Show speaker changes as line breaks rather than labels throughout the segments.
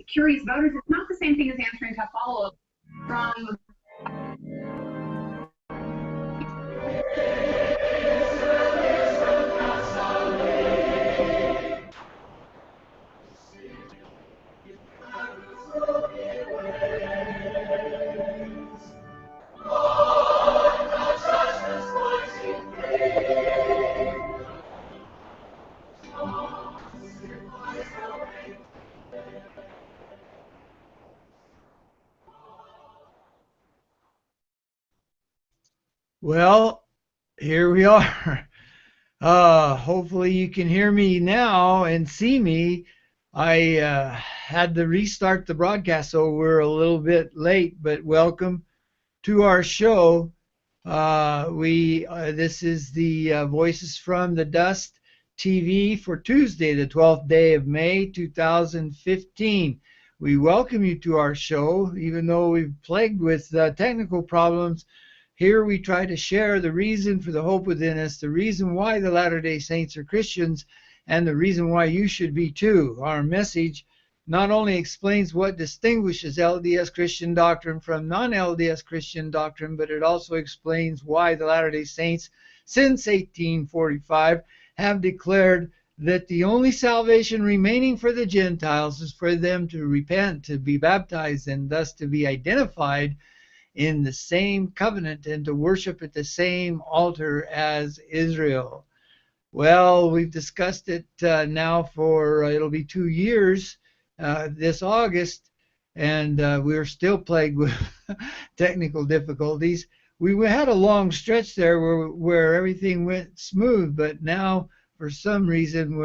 curious voters, it's not the same thing as answering tough follow-up from
Well, here we are. Hopefully you can hear me now and see me. I had to restart the broadcast, so we're a little bit late, but welcome to our show. This is the Voices from the Dust TV for Tuesday, the 12th day of May, 2015. We welcome you to our show, even though we've plagued with technical problems. Here we try to share the reason for the hope within us, the reason why the Latter-day Saints are Christians, and the reason why you should be too. Our message not only explains what distinguishes LDS Christian doctrine from non-LDS Christian doctrine, but it also explains why the Latter-day Saints, since 1845, have declared that the only salvation remaining for the Gentiles is for them to repent, to be baptized, and thus to be identified in the same covenant and to worship at the same altar as Israel. Well, we've discussed it now for, it'll be 2 years this August, and we're still plagued with technical difficulties. We had a long stretch there where everything went smooth, but now for some reason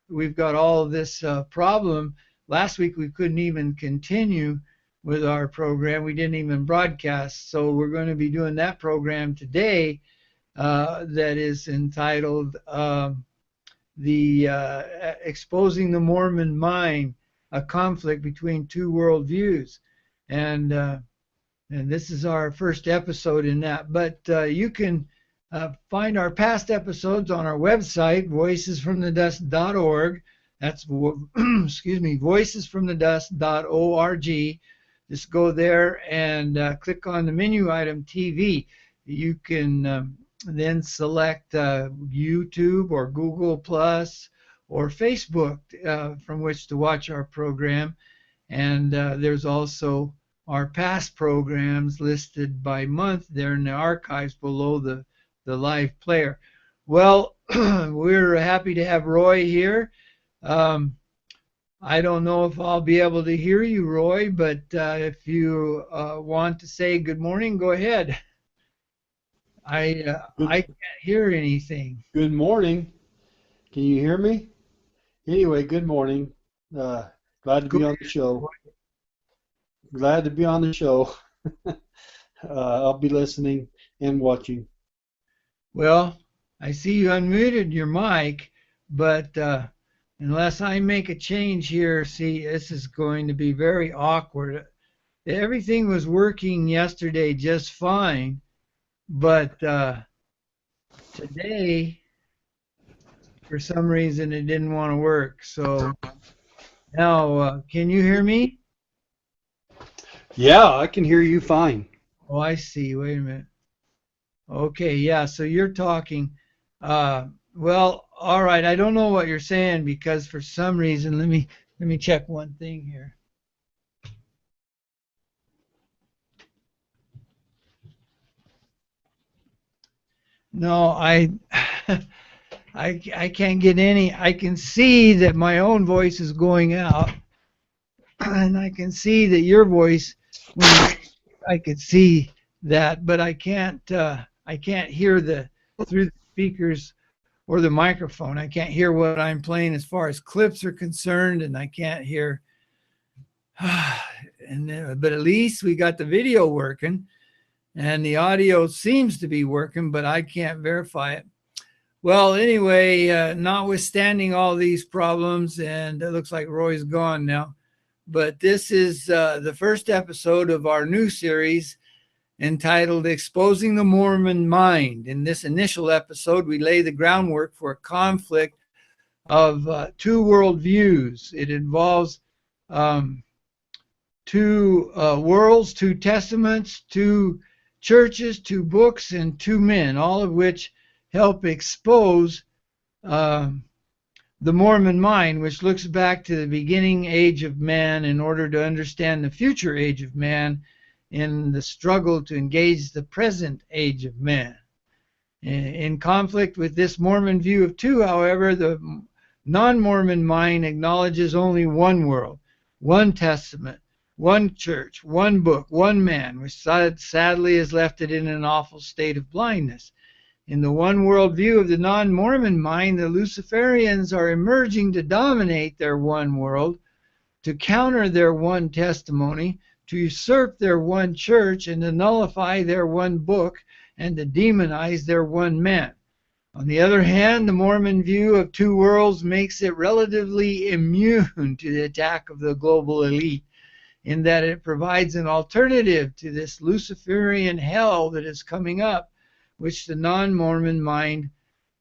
we've got all of this problem. Last week we couldn't even continue with our program. We didn't even broadcast, so we're going to be doing that program today that is entitled Exposing the Mormon Mind, a Conflict Between Two Worldviews. And this is our first episode in that. But you can find our past episodes on our website, voicesfromthedust.org. That's, excuse me, voicesfromthedust.org. Just go there and click on the menu item TV. You can then select YouTube or Google Plus or Facebook from which to watch our program. And there's also our past programs listed by month there in the archives below the live player. Well, we're happy to have Roy here. I don't know if I'll be able to hear you, Roy, but if you want to say good morning, go ahead. I can't hear anything.
Good morning. Can you hear me? Anyway, good morning. Glad to be on the show. Glad to be on the show. I'll be listening and watching.
Well, I see you unmuted your mic, but unless I make a change here, see, this is going to be very awkward. Everything was working yesterday just fine, but today, for some reason, it didn't want to work. So now, can you hear me?
Yeah, I can hear you fine.
Oh, I see. Wait a minute. Okay, yeah, so you're talking. Well, all right. I don't know what you're saying because for some reason, let me check one thing here. No, I can't get any. I can see that my own voice is going out, and I can see that your voice. I could see that, but I can't hear through the speakers or the microphone. I can't hear what I'm playing as far as clips are concerned, and I can't hear. But at least we got the video working, and the audio seems to be working, but I can't verify it. Well, anyway, notwithstanding all these problems, and it looks like Roy's gone now, but this is the first episode of our new series entitled Exposing the Mormon Mind. In this initial episode, we lay the groundwork for a conflict of two worldviews. It involves 2 worlds, 2 testaments, 2 churches, 2 books, and 2 men, all of which help expose the Mormon mind, which looks back to the beginning age of man in order to understand the future age of man in the struggle to engage the present age of man. In conflict with this Mormon view of 2, however, the non-Mormon mind acknowledges only 1 world, 1 testament, 1 church, 1 book, 1 man, which sadly has left it in an awful state of blindness. In the 1 world view of the non-Mormon mind, the Luciferians are emerging to dominate their 1 world, to counter their 1 testimony, to usurp their 1 church, and to nullify their 1 book, and to demonize their 1 man. On the other hand, the Mormon view of 2 worlds makes it relatively immune to the attack of the global elite, in that it provides an alternative to this Luciferian hell that is coming up, which the non-Mormon mind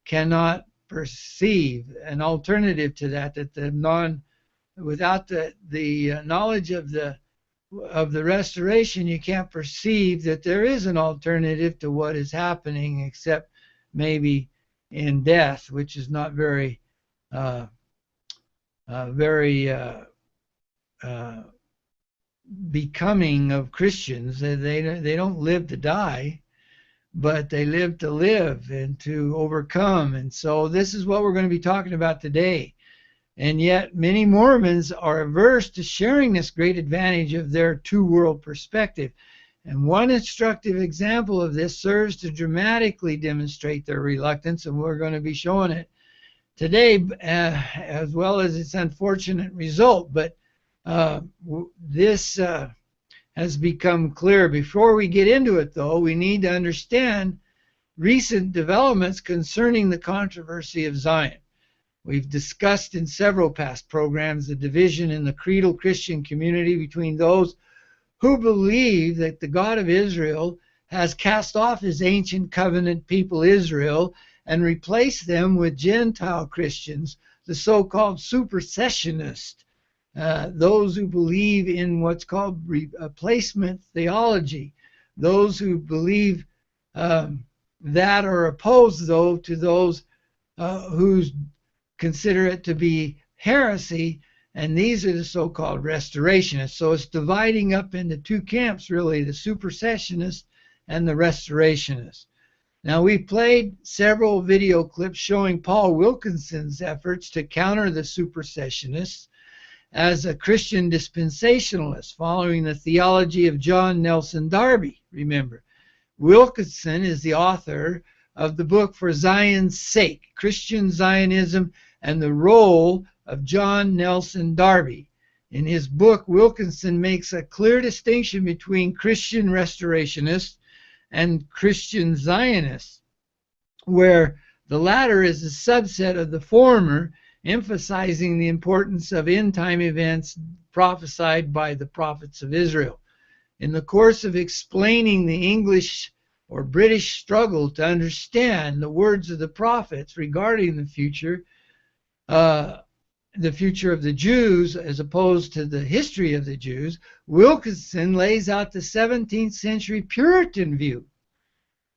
cannot perceive. An alternative to that without the knowledge of the restoration, you can't perceive that there is an alternative to what is happening, except maybe in death, which is not very becoming of Christians. They don't live to die, but they live to live and to overcome. And so this is what we're going to be talking about today. And yet many Mormons are averse to sharing this great advantage of their 2-world perspective. And one instructive example of this serves to dramatically demonstrate their reluctance, and we're going to be showing it today, as well as its unfortunate result. But this has become clear. Before we get into it, though, we need to understand recent developments concerning the controversy of Zion. We've discussed in several past programs the division in the creedal Christian community between those who believe that the God of Israel has cast off his ancient covenant people Israel and replaced them with Gentile Christians, the so-called supersessionists, those who believe in what's called replacement theology, those who believe that are opposed, though, to those who consider it to be heresy, and these are the so-called restorationists. So it's dividing up into 2 camps, really, the supersessionists and the restorationists. Now, we played several video clips showing Paul Wilkinson's efforts to counter the supersessionists as a Christian dispensationalist, following the theology of John Nelson Darby. Remember, Wilkinson is the author of the book For Zion's Sake, Christian Zionism and the Role of John Nelson Darby. In his book, Wilkinson makes a clear distinction between Christian restorationists and Christian Zionists, where the latter is a subset of the former, emphasizing the importance of end-time events prophesied by the prophets of Israel. In the course of explaining the English or British struggle to understand the words of the prophets regarding the future of the Jews as opposed to the history of the Jews, Wilkinson lays out the 17th century Puritan view.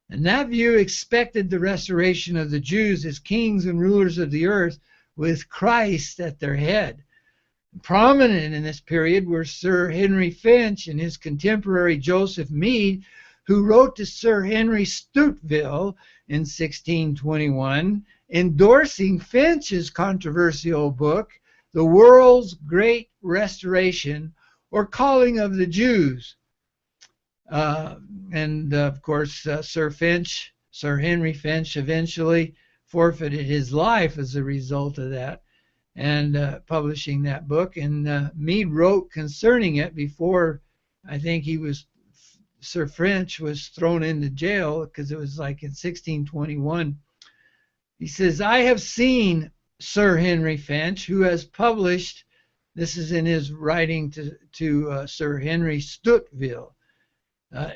And that view expected the restoration of the Jews as kings and rulers of the earth with Christ at their head. Prominent in this period were Sir Henry Finch and his contemporary Joseph Mead, who wrote to Sir Henry Stuteville in 1621, endorsing Finch's controversial book, The World's Great Restoration, or Calling of the Jews. And of course, Sir Henry Finch eventually forfeited his life as a result of that and publishing that book. And Mead wrote concerning it before, I think Sir Finch was thrown into jail, because it was like in 1621. He says, I have seen Sir Henry Finch, who has published, this is in his writing to Sir Henry Stuteville.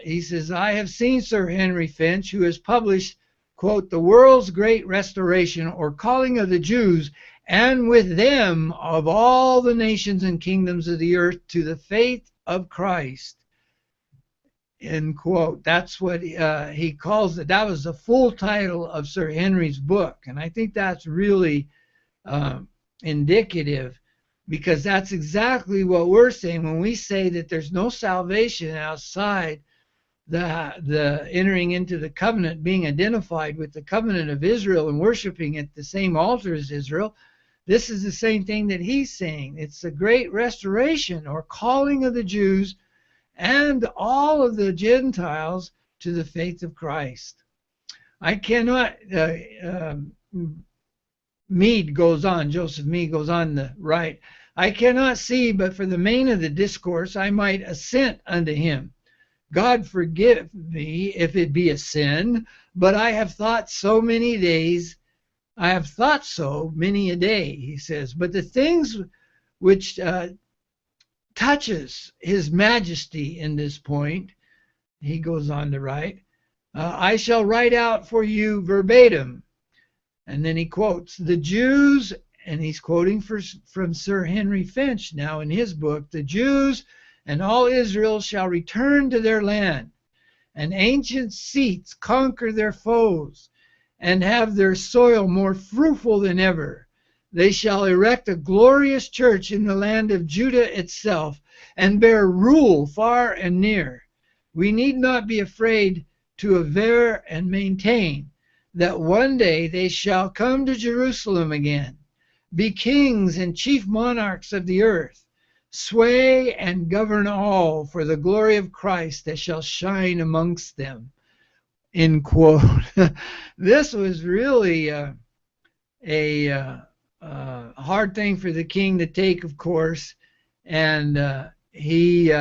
He says, I have seen Sir Henry Finch, who has published quote, the world's great restoration or calling of the Jews, and with them of all the nations and kingdoms of the earth to the faith of Christ, end quote. That's what he calls it. That was the full title of Sir Henry's book, and I think that's really indicative, because that's exactly what we're saying when we say that there's no salvation outside the entering into the covenant, being identified with the covenant of Israel and worshiping at the same altar as Israel. This is the same thing that he's saying. It's the great restoration or calling of the Jews and all of the Gentiles to the faith of Christ. I cannot, Mead goes on, Joseph Mead goes on the right, I cannot see, but for the main of the discourse I might assent unto him. God forgive me if it be a sin, but I have thought so many days, I have thought so many a day, he says. But the things which touches his majesty in this point, he goes on to write, I shall write out for you verbatim. And then he quotes, the Jews, and he's quoting from Sir Henry Finch now in his book, the Jews and all Israel shall return to their land, and ancient seats conquer their foes, and have their soil more fruitful than ever. They shall erect a glorious church in the land of Judah itself, and bear rule far and near. We need not be afraid to aver and maintain that one day they shall come to Jerusalem again, be kings and chief monarchs of the earth, sway and govern all for the glory of Christ that shall shine amongst them. End quote. This was really a hard thing for the king to take, of course, and he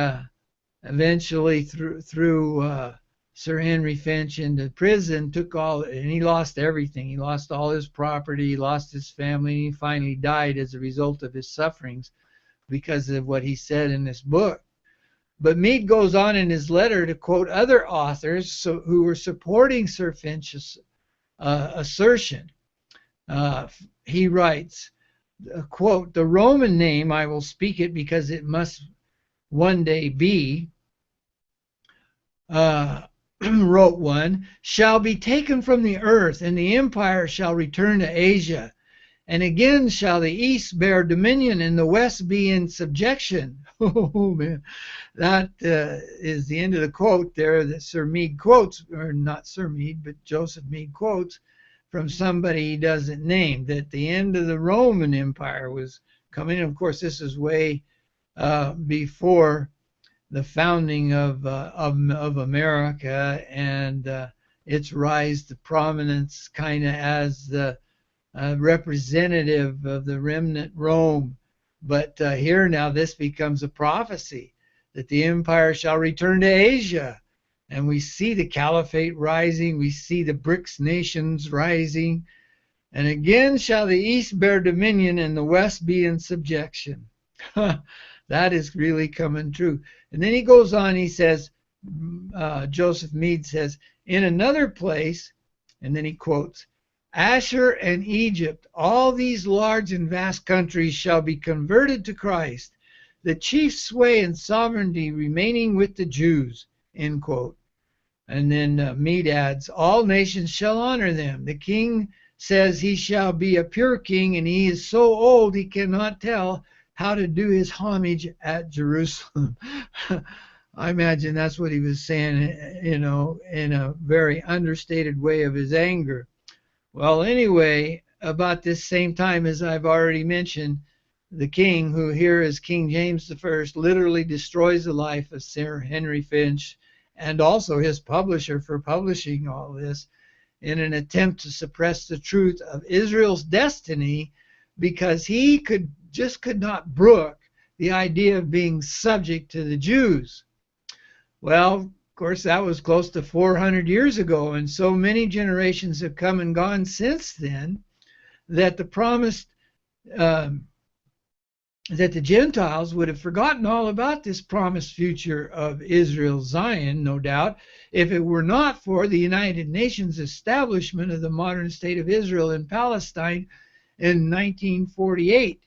eventually threw Sir Henry Finch into prison, and he lost everything. He lost all his property, he lost his family, and he finally died as a result of his sufferings because of what he said in this book. But Mead goes on in his letter to quote other authors who were supporting Sir Finch's assertion. He writes, quote, the Roman name, I will speak it because it must one day be, wrote one, shall be taken from the earth, and the empire shall return to Asia. And again shall the east bear dominion, and the west be in subjection. Oh, man. That is the end of the quote there that Sir Mead quotes, or not Sir Mead, but Joseph Mead quotes from somebody he doesn't name, that the end of the Roman Empire was coming. And of course, this is way before the founding of America and its rise to prominence kind of as the representative of the remnant Rome. But here now this becomes a prophecy that the empire shall return to Asia. And we see the caliphate rising. We see the BRICS nations rising. And again shall the east bear dominion and the west be in subjection. That is really coming true. And then he goes on, he says, Joseph Mead says, in another place, and then he quotes, Asher and Egypt, all these large and vast countries shall be converted to Christ, the chief sway and sovereignty remaining with the Jews, end quote. And then Mead adds, all nations shall honor them. The king says he shall be a pure king, and he is so old he cannot tell how to do his homage at Jerusalem. I imagine that's what he was saying, you know, in a very understated way of his anger. Well, anyway, about this same time, as I've already mentioned, the king, who here is King James I, literally destroys the life of Sir Henry Finch and also his publisher for publishing all this in an attempt to suppress the truth of Israel's destiny, because he could not brook the idea of being subject to the Jews. Well, of course, that was close to 400 years ago, and so many generations have come and gone since then that the promised that the Gentiles would have forgotten all about this promised future of Israel, Zion, no doubt, if it were not for the United Nations establishment of the modern state of Israel in Palestine in 1948,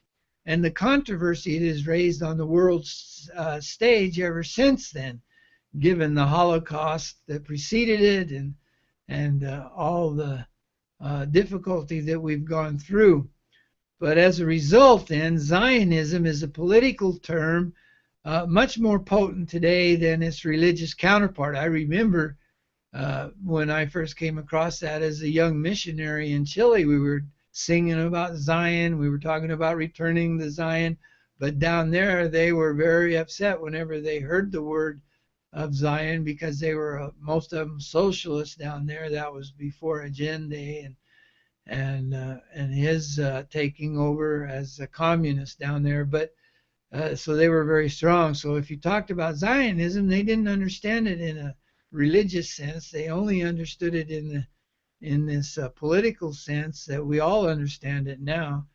and the controversy it has raised on the world stage ever since then, given the Holocaust that preceded it and all the difficulty that we've gone through. But as a result, then, Zionism is a political term much more potent today than its religious counterpart. I remember when I first came across that as a young missionary in Chile, we were singing about Zion, we were talking about returning to Zion, but down there they were very upset whenever they heard the word of Zion, because they were most of them socialists down there. That was before Allende and his taking over as a communist down there. But so they were very strong. So if you talked about Zionism, they didn't understand it in a religious sense. They only understood it in this political sense that we all understand it now.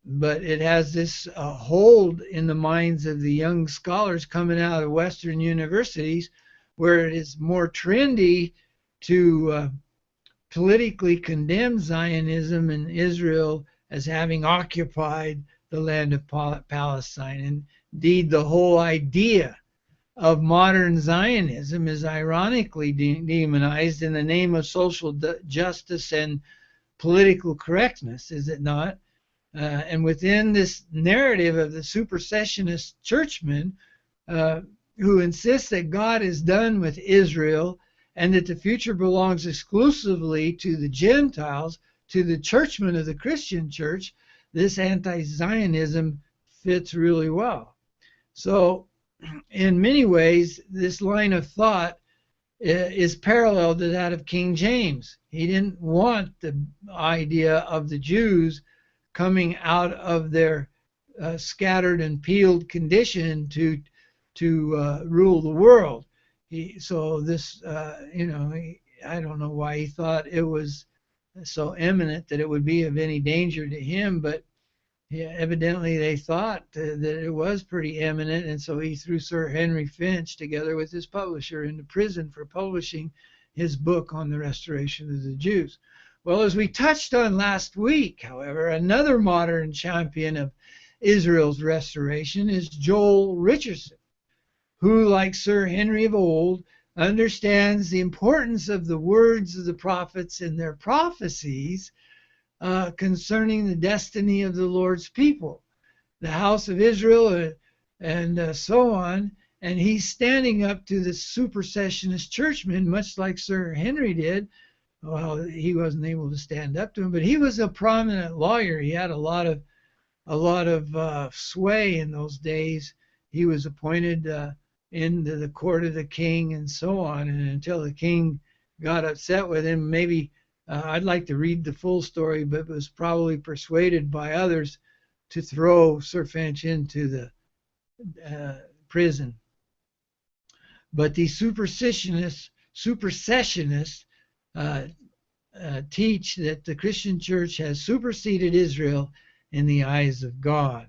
But it has this hold in the minds of the young scholars coming out of Western universities, where it is more trendy to politically condemn Zionism and Israel as having occupied the land of Palestine. Indeed, the whole idea of modern Zionism is ironically demonized in the name of social justice and political correctness, is it not? And within this narrative of the supersessionist churchmen who insist that God is done with Israel and that the future belongs exclusively to the Gentiles, to the churchmen of the Christian church, this anti-Zionism fits really well. So in many ways, this line of thought is parallel to that of King James. He didn't want the idea of the Jews coming out of their scattered and peeled condition to rule the world. I don't know why he thought it was so imminent that it would be of any danger to him, but evidently they thought that it was pretty imminent, and so he threw Sir Henry Finch together with his publisher into prison for publishing his book on the restoration of the Jews. Well, as we touched on last week, however, another modern champion of Israel's restoration is Joel Richardson, who, like Sir Henry of old, understands the importance of the words of the prophets and their prophecies concerning the destiny of the Lord's people, the house of Israel, and so on. And he's standing up to the supersessionist churchmen, much like Sir Henry did. Well, he wasn't able to stand up to him, but he was a prominent lawyer. He had a lot of sway in those days. He was appointed into the court of the king and so on, and until the king got upset with him, maybe I'd like to read the full story, but was probably persuaded by others to throw Sir Finch into the prison. But the supersessionists teach that the Christian church has superseded Israel in the eyes of God.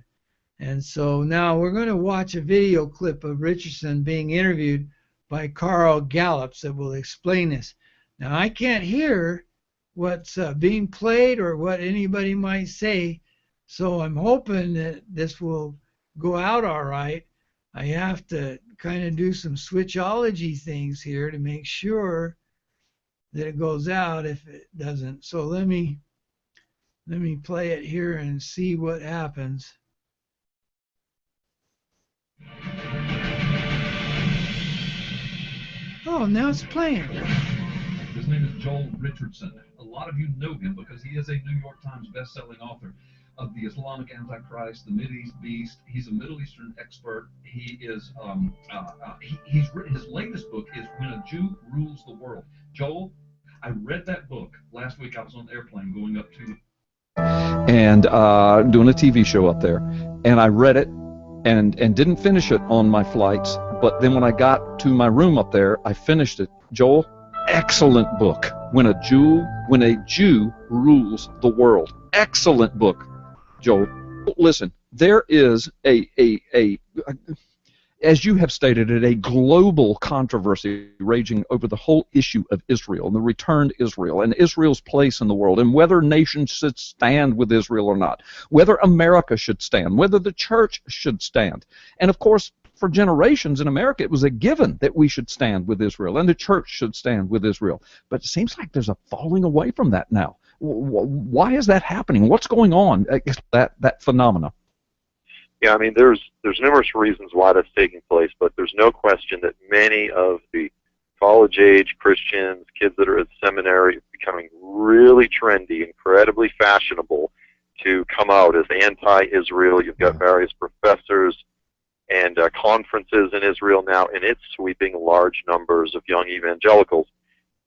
And so now we're going to watch a video clip of Richardson being interviewed by Carl Gallups that will explain this. Now, I can't hear what's being played or what anybody might say, so I'm hoping that this will go out all right. I have to kind of do some switchology things here to make sure that it goes out if it doesn't. So let me play it here and see what happens. Oh, now it's playing.
His name is Joel Richardson. A lot of you know him because he is a New York Times best-selling author of The Islamic Antichrist, The Mideast Beast. He's a Middle Eastern expert. He is he's written, his latest book is When a Jew Rules the World. Joel, I read that book last week. I was on the airplane going up to and doing a TV show up there, and I read it and didn't finish it on my flights, but then when I got to my room up there, I finished it. Joel, excellent book. When a Jew rules the world. Excellent book, Joel. Listen, there is as you have stated it, a global controversy raging over the whole issue of Israel and the returned Israel and Israel's place in the world and whether nations should stand with Israel or not, whether America should stand, whether the church should stand. And of course, for generations in America, it was a given that we should stand with Israel and the church should stand with Israel. But it seems like there's a falling away from that now. Why is that happening? What's going on, that phenomena?
Yeah, I mean, there's numerous reasons why that's taking place, but there's no question that many of the college-age Christians, kids that are at seminary, becoming really trendy, incredibly fashionable to come out as anti-Israel. You've got various professors and conferences in Israel now, and it's sweeping large numbers of young evangelicals.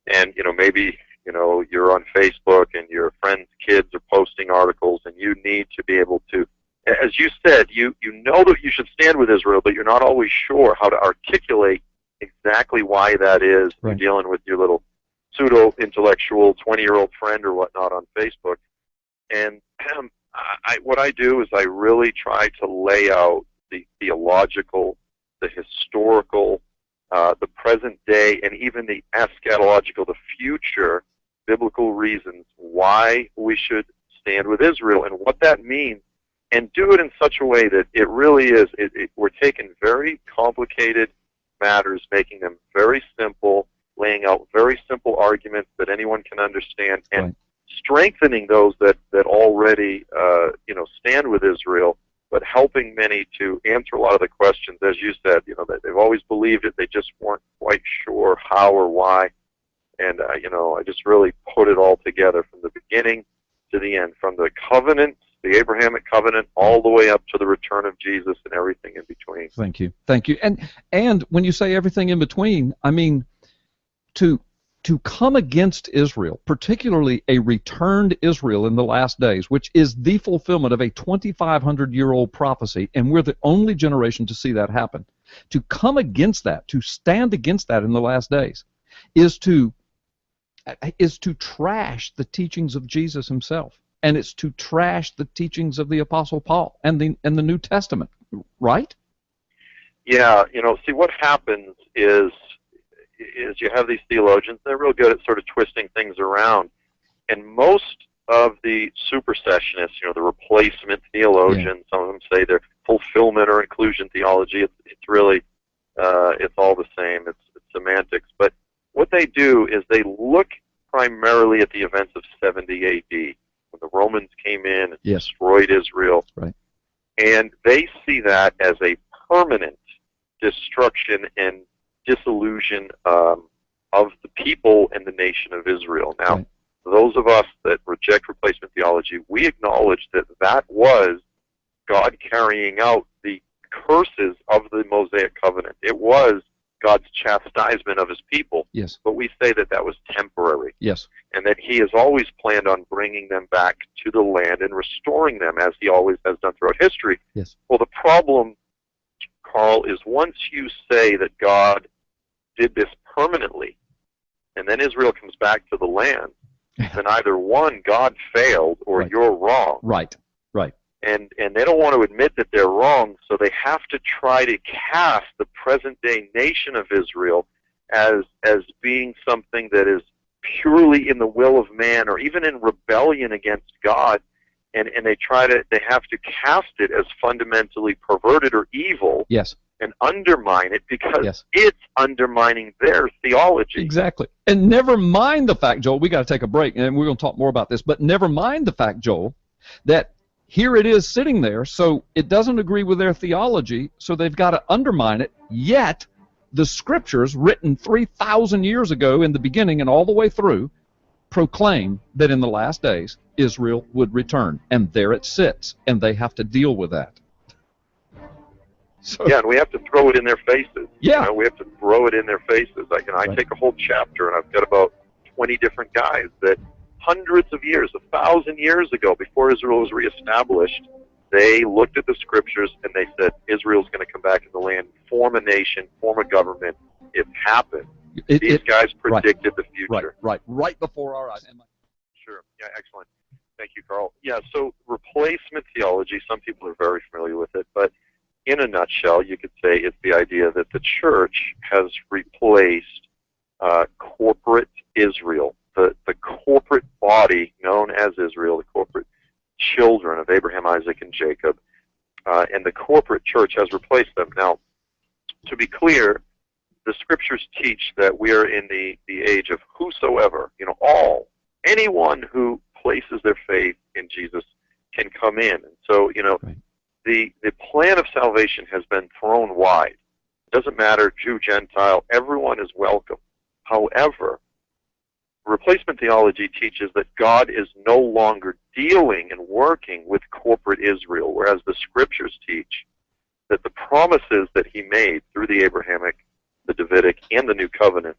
And, maybe, you're on Facebook and your friends' kids are posting articles, and you need to be able to, as you said, you know that you should stand with Israel, but you're not always sure how to articulate exactly why that is. Right. You're dealing with your little pseudo-intellectual 20-year-old friend or whatnot on Facebook. And what I do is I really try to lay out the theological, the historical, the present day, and even the eschatological, the future biblical reasons why we should stand with Israel and what that means, and do it in such a way that it really is, we're taking very complicated matters, making them very simple, laying out very simple arguments that anyone can understand, and right. strengthening those that already stand with Israel, but helping many to answer a lot of the questions, as you said, that they've always believed it, they just weren't quite sure how or why. And, I just really put it all together from the beginning to the end, from the covenant, the Abrahamic covenant, all the way up to the return of Jesus and everything in between.
Thank you. Thank you. And when you say everything in between, I mean, to come against Israel, particularly a returned Israel in the last days, which is the fulfillment of a 2,500-year-old prophecy, and we're the only generation to see that happen. To come against that, to stand against that in the last days, is to trash the teachings of Jesus himself, and it's to trash the teachings of the Apostle Paul and the New Testament, right?
Yeah, see what happens is you have these theologians, they're real good at sort of twisting things around. And most of the supersessionists, the replacement theologians, some of them say they're fulfillment or inclusion theology. It's really, it's all the same. It's semantics. But what they do is they look primarily at the events of 70 A.D., when the Romans came in and destroyed Israel.
Right.
And they see that as a permanent destruction and disillusion of the people and the nation of Israel. Now, right. Those of us that reject replacement theology, we acknowledge that was God carrying out the curses of the Mosaic covenant. It was God's chastisement of his people.
Yes.
But we say that was temporary.
Yes.
And that he has always planned on bringing them back to the land and restoring them, as he always has done throughout history.
Yes.
Well, the problem, Carl, is once you say that God did this permanently, and then Israel comes back to the land, then either one, God failed, or right. You're wrong.
Right, right.
And they don't want to admit that they're wrong, so they have to try to cast the present-day nation of Israel as being something that is purely in the will of man, or even in rebellion against God, and they have to cast it as fundamentally perverted or evil.
Yes.
And undermine it because it's undermining their theology.
Exactly. And never mind the fact, Joel, we got to take a break, and we're going to talk more about this, but never mind the fact, Joel, that here it is sitting there, so it doesn't agree with their theology, so they've got to undermine it, yet the scriptures written 3,000 years ago in the beginning and all the way through proclaim that in the last days Israel would return, and there it sits, and they have to deal with that. So,
and we have to throw it in their faces.
Yeah.
We have to throw it in their faces. I take a whole chapter, and I've got about 20 different guys that hundreds of years, 1,000 years ago, before Israel was reestablished, they looked at the scriptures and they said, Israel's going to come back in the land, form a nation, form a government. It happened. These guys predicted the future.
Right before our eyes.
Sure. Yeah, excellent. Thank you, Carl. Yeah, so replacement theology, some people are very familiar with it, but in a nutshell, you could say it's the idea that the church has replaced corporate Israel, the corporate body known as Israel, the corporate children of Abraham, Isaac, and Jacob, and the corporate church has replaced them. Now, to be clear, the scriptures teach that we are in the age of whosoever, anyone who places their faith in Jesus can come in. And so,
Right.
the plan of salvation has been thrown wide. It doesn't matter, Jew, Gentile, everyone is welcome. However, replacement theology teaches that God is no longer dealing and working with corporate Israel, whereas the scriptures teach that the promises that he made through the Abrahamic, the Davidic, and the New Covenants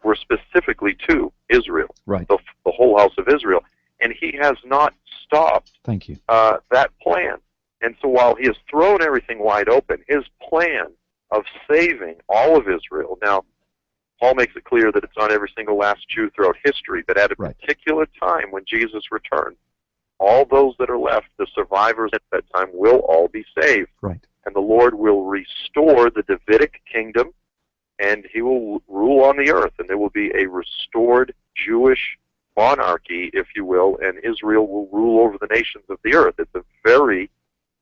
were specifically to Israel,
Right.
the whole house of Israel. And he has not stopped
Thank you.
that plan. And so while he has thrown everything wide open, his plan of saving all of Israel, now, Paul makes it clear that it's not every single last Jew throughout history, but at a
Right.
particular time when Jesus returns, all those that are left, the survivors at that time, will all be saved.
Right.
And the Lord will restore the Davidic kingdom, and he will rule on the earth, and there will be a restored Jewish monarchy, if you will, and Israel will rule over the nations of the earth. It's a very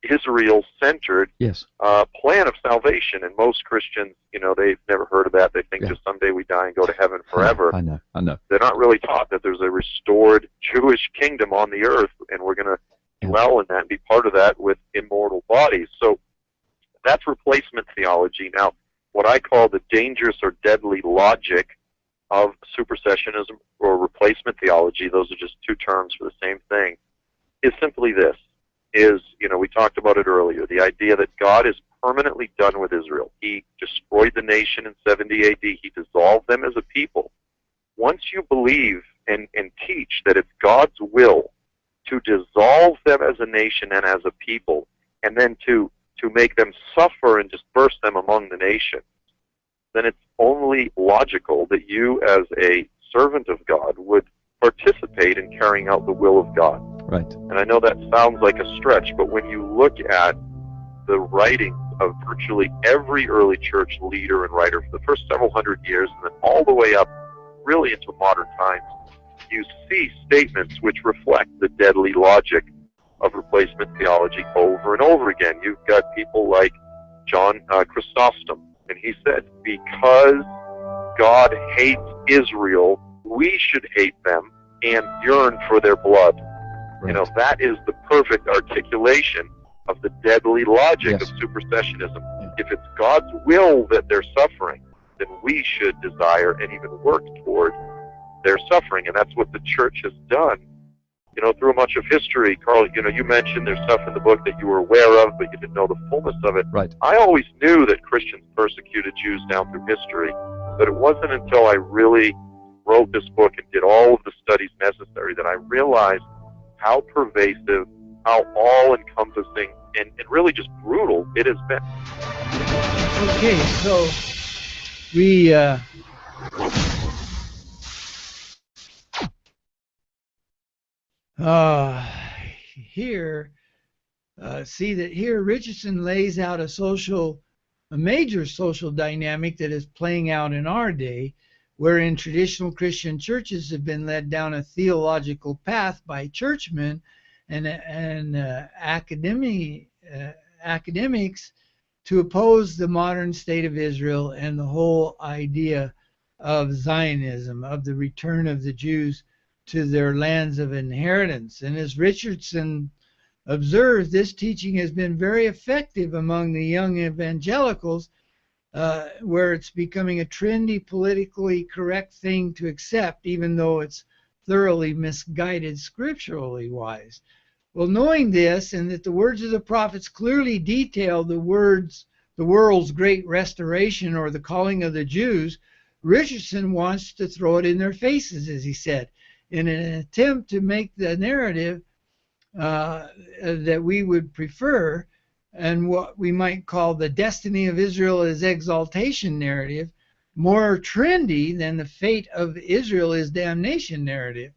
Israel-centered
Yes.
plan of salvation, and most Christians, they've never heard of that. They think
Yeah.
just someday we die and go to heaven forever.
I know.
They're not really taught that there's a restored Jewish kingdom on the earth, and we're going to dwell in that and be part of that with immortal bodies. So that's replacement theology. Now, what I call the dangerous or deadly logic of supersessionism or replacement theology, those are just two terms for the same thing, is simply this, we talked about it earlier, the idea that God is permanently done with Israel. He destroyed the nation in 70 AD. He dissolved them as a people. Once you believe and teach that it's God's will to dissolve them as a nation and as a people, and then to make them suffer and disperse them among the nations, then it's only logical that you as a servant of God would participate in carrying out the will of God.
Right.
And I know that sounds like a stretch, but when you look at the writings of virtually every early church leader and writer for the first several hundred years, and then all the way up really into modern times, you see statements which reflect the deadly logic of replacement theology over and over again. You've got people like John Chrysostom, and he said, because God hates Israel, we should hate them and yearn for their blood.
Right.
That is the perfect articulation of the deadly logic
Yes.
of supersessionism. If it's God's will that they're suffering, then we should desire and even work toward their suffering. And that's what the church has done, through much of history. Carl, you mentioned there's stuff in the book that you were aware of, but you didn't know the fullness of it.
Right.
I always knew that Christians persecuted Jews down through history, but it wasn't until I really wrote this book and did all of the studies necessary that I realized how pervasive, how all-encompassing, and really just brutal it has been.
Okay, so we see that here Richardson lays out a major social dynamic that is playing out in our day, wherein traditional Christian churches have been led down a theological path by churchmen and academics to oppose the modern state of Israel and the whole idea of Zionism, of the return of the Jews to their lands of inheritance. And as Richardson observes, this teaching has been very effective among the young evangelicals, where it's becoming a trendy, politically correct thing to accept, even though it's thoroughly misguided scripturally wise. Well, knowing this, and that the words of the prophets clearly detail the world's great restoration or the calling of the Jews, Richardson wants to throw it in their faces, as he said, in an attempt to make the narrative that we would prefer, and what we might call the destiny of Israel as exaltation narrative, more trendy than the fate of Israel as damnation narrative.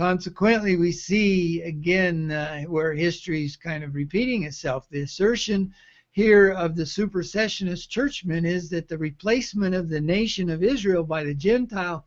consequently, we see again where history is kind of repeating itself. The assertion here of the supersessionist churchmen is that the replacement of the nation of Israel by the Gentile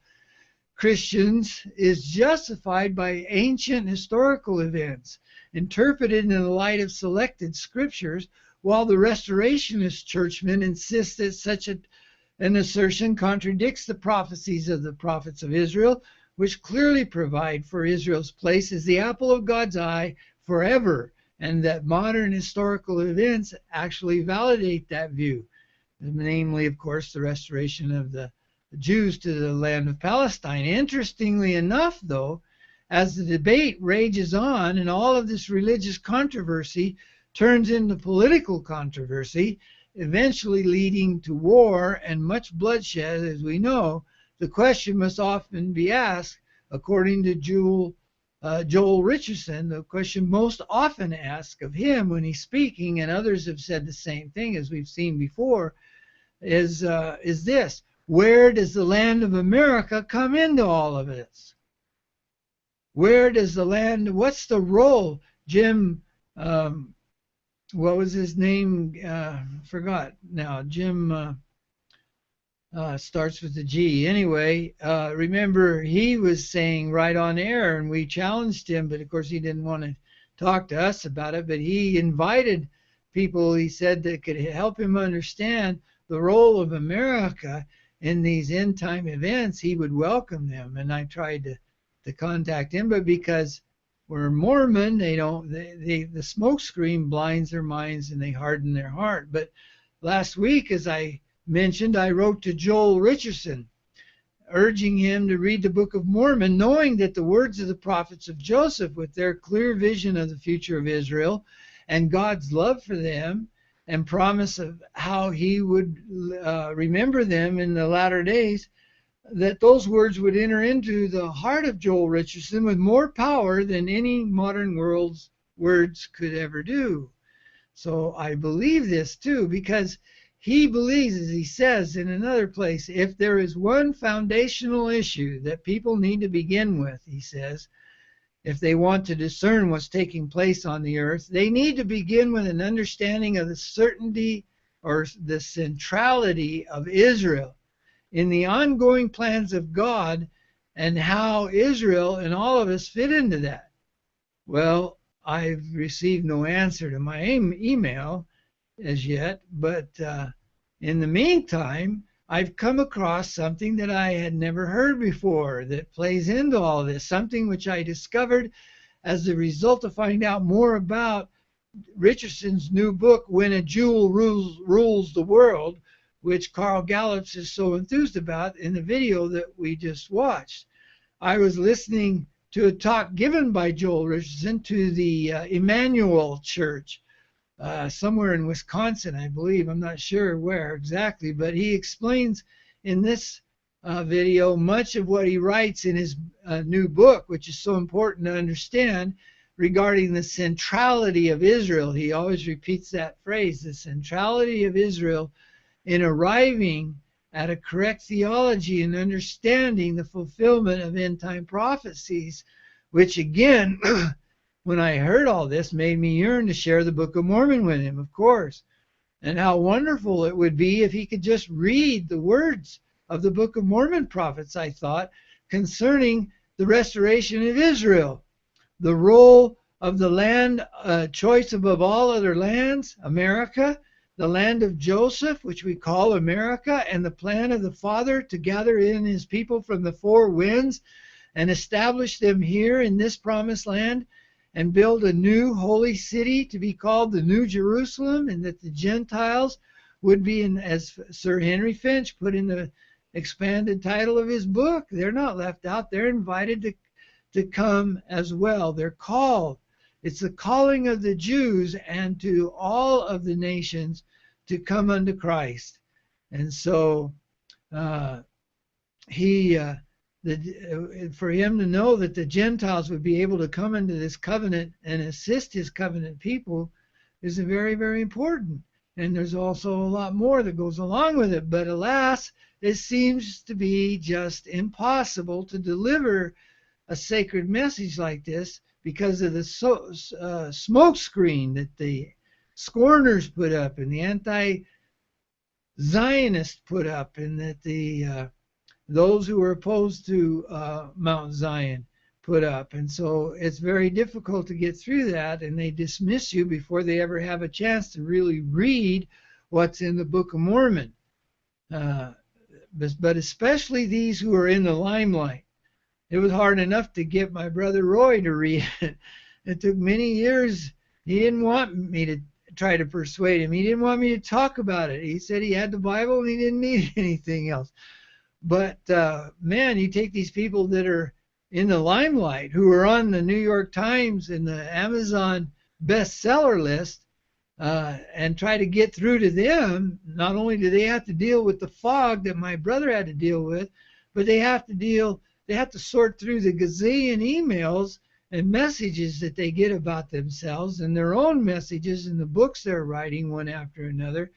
Christians is justified by ancient historical events, interpreted in the light of selected scriptures, while the restorationist churchmen insist that such an assertion contradicts the prophecies of the prophets of Israel, which clearly provide for Israel's place as the apple of God's eye forever, and that modern historical events actually validate that view, namely, of course, the restoration of the Jews to the land of Palestine. Interestingly enough, though, as the debate rages on and all of this religious controversy turns into political controversy, eventually leading to war and much bloodshed, as we know, the question must often be asked, according to Joel Richardson, the question most often asked of him when he's speaking, and others have said the same thing as we've seen before, is this: where does the land of America come into all of this? Where does the land, what's the role? Jim, what was his name? Forgot now. Jim starts with a G. Anyway, remember he was saying right on air, and we challenged him, but of course he didn't want to talk to us about it, but he invited people, he said, that could help him understand the role of America in these end time events. He would welcome them, and I tried to contact him, but because we're Mormon, the smoke screen blinds their minds and they harden their heart. But last week, as I mentioned, I wrote to Joel Richardson, urging him to read the Book of Mormon, knowing that the words of the prophets of Joseph, with their clear vision of the future of Israel and God's love for them and promise of how he would remember them in the latter days, that those words would enter into the heart of Joel Richardson with more power than any modern world's words could ever do. So I believe this too, because he believes, as he says in another place, if there is one foundational issue that people need to begin with, he says, if they want to discern what's taking place on the earth, they need to begin with an understanding of the certainty or the centrality of Israel in the ongoing plans of God, and how Israel and all of us fit into that. Well, I've received no answer to my email as yet, but in the meantime, I've come across something that I had never heard before that plays into all of this, something which I discovered as a result of finding out more about Richardson's new book, When a Jew Rules the World, which Carl Gallups is so enthused about in the video that we just watched. I was listening to a talk given by Joel Richardson to the Emmanuel Church, somewhere in Wisconsin, I believe. I'm not sure where exactly, but he explains in this video much of what he writes in his new book, which is so important to understand regarding the centrality of Israel. He always repeats that phrase, the centrality of Israel, in arriving at a correct theology and understanding the fulfillment of end-time prophecies, which again, when I heard all this, made me yearn to share the Book of Mormon with him, of course, and how wonderful it would be if he could just read the words of the Book of Mormon prophets, I thought, concerning the restoration of Israel, the role of the land, choice above all other lands, America, the land of Joseph, which we call America, and the plan of the Father to gather in his people from the four winds and establish them here in this promised land and build a new holy city to be called the New Jerusalem, and that the Gentiles would be, in, as Sir Henry Finch put in the expanded title of his book, they're not left out. They're invited to come as well. They're called. It's the calling of the Jews and to all of the nations to come unto Christ. And so for him to know that the Gentiles would be able to come into this covenant and assist his covenant people is very, very important. And there's also a lot more that goes along with it. But alas, it seems to be just impossible to deliver a sacred message like this because of the smoke screen that the scorners put up and the anti-Zionists put up, and that the those who are opposed to Mount Zion put up. And so it's very difficult to get through that, and they dismiss you before they ever have a chance to really read what's in the Book of Mormon. But especially these who are in the limelight. It was hard enough to get my brother Roy to read it. It took many years. He didn't want me to try to persuade him. He didn't want me to talk about it. He said he had the Bible and he didn't need anything else. But man, you take these people that are in the limelight, who are on the New York Times and the Amazon bestseller list, and try to get through to them. Not only do they have to deal with the fog that my brother had to deal with, but they have to sort through the gazillion emails and messages that they get about themselves and their own messages in the books they're writing one after another.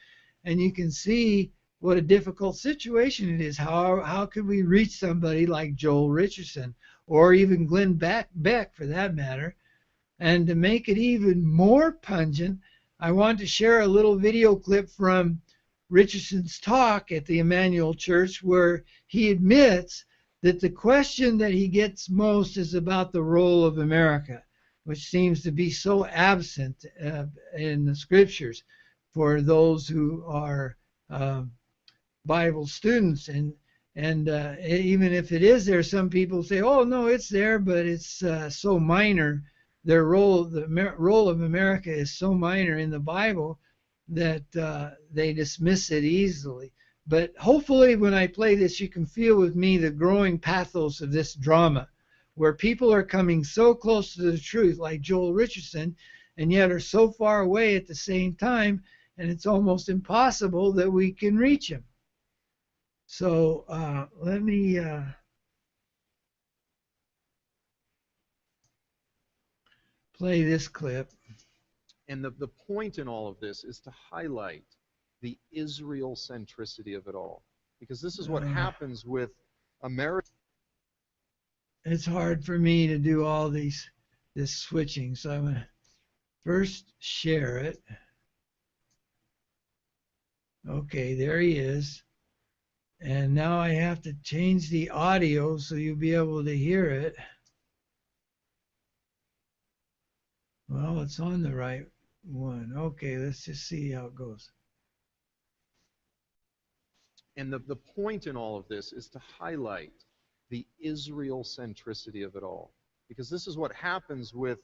And you can see what a difficult situation it is. How could we reach somebody like Joel Richardson, or even Glenn Beck for that matter? And to make it even more pungent, I want to share a little video clip from Richardson's talk at the Emmanuel Church, where he admits that the question that he gets most is about the role of America, which seems to be so absent in the scriptures for those who are Bible students. And even if it is there, some people say, oh no, it's there, but it's so minor. Their role, the role of America is so minor in the Bible that they dismiss it easily. But hopefully when I play this, you can feel with me the growing pathos of this drama, where people are coming so close to the truth, like Joel Richardson, and yet are so far away at the same time, and it's almost impossible that we can reach him. So let me play this clip.
And the point in all of this is to highlight the Israel centricity of it all. Because this is what happens with America.
It's hard for me to do all this switching, so I'm going to first share it. Okay, there he is. And now I have to change the audio so you'll be able to hear it. Well, it's on the right one. Okay, let's just see how it goes.
And the point in all of this is to highlight the Israel centricity of it all. Because this is what happens with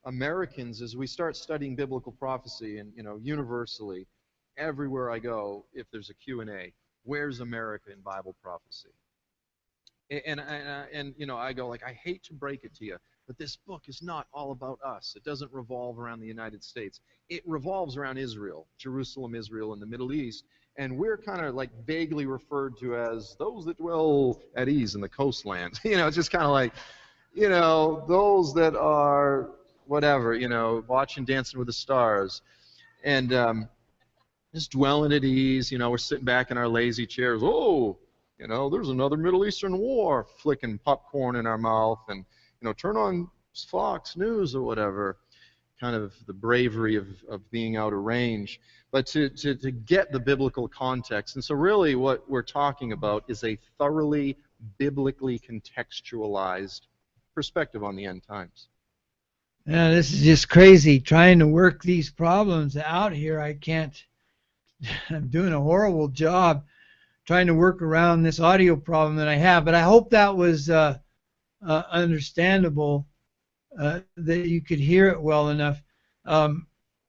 Americans as we start studying biblical prophecy, and universally, everywhere I go, if there's a Q&A, where's America in Bible prophecy? And I go, like, I hate to break it to you, but this book is not all about us. It doesn't revolve around the United States. It revolves around Israel, Jerusalem, Israel, and the Middle East. And we're kind of like vaguely referred to as those that dwell at ease in the coastlands. It's just kind of like, those that are whatever, watching Dancing with the Stars. And just dwelling at ease, we're sitting back in our lazy chairs. Oh, there's another Middle Eastern war, flicking popcorn in our mouth, and turn on Fox News or whatever. Kind of the bravery of being out of range, but to get the biblical context. And so really what we're talking about is a thoroughly biblically contextualized perspective on the end times.
Yeah, this is just crazy trying to work these problems out here. I can't. I'm doing a horrible job trying to work around this audio problem that I have, but I hope that was understandable, that you could hear it well enough.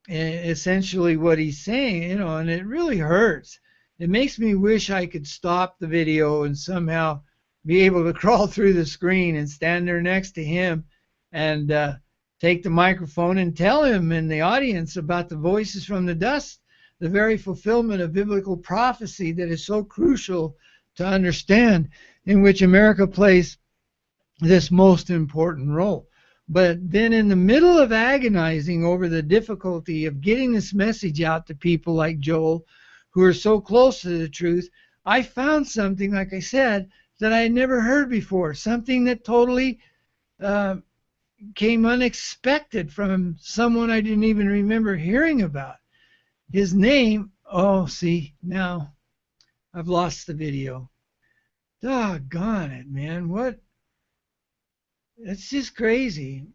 Essentially what he's saying, and it really hurts. It makes me wish I could stop the video and somehow be able to crawl through the screen and stand there next to him and take the microphone and tell him and the audience about the voices from the dust, the very fulfillment of biblical prophecy that is so crucial to understand, in which America plays this most important role. But then in the middle of agonizing over the difficulty of getting this message out to people like Joel, who are so close to the truth, I found something, like I said, that I had never heard before, something that totally came unexpected from someone I didn't even remember hearing about. His name, oh, see, now I've lost the video. Doggone it, man. What? It's just crazy.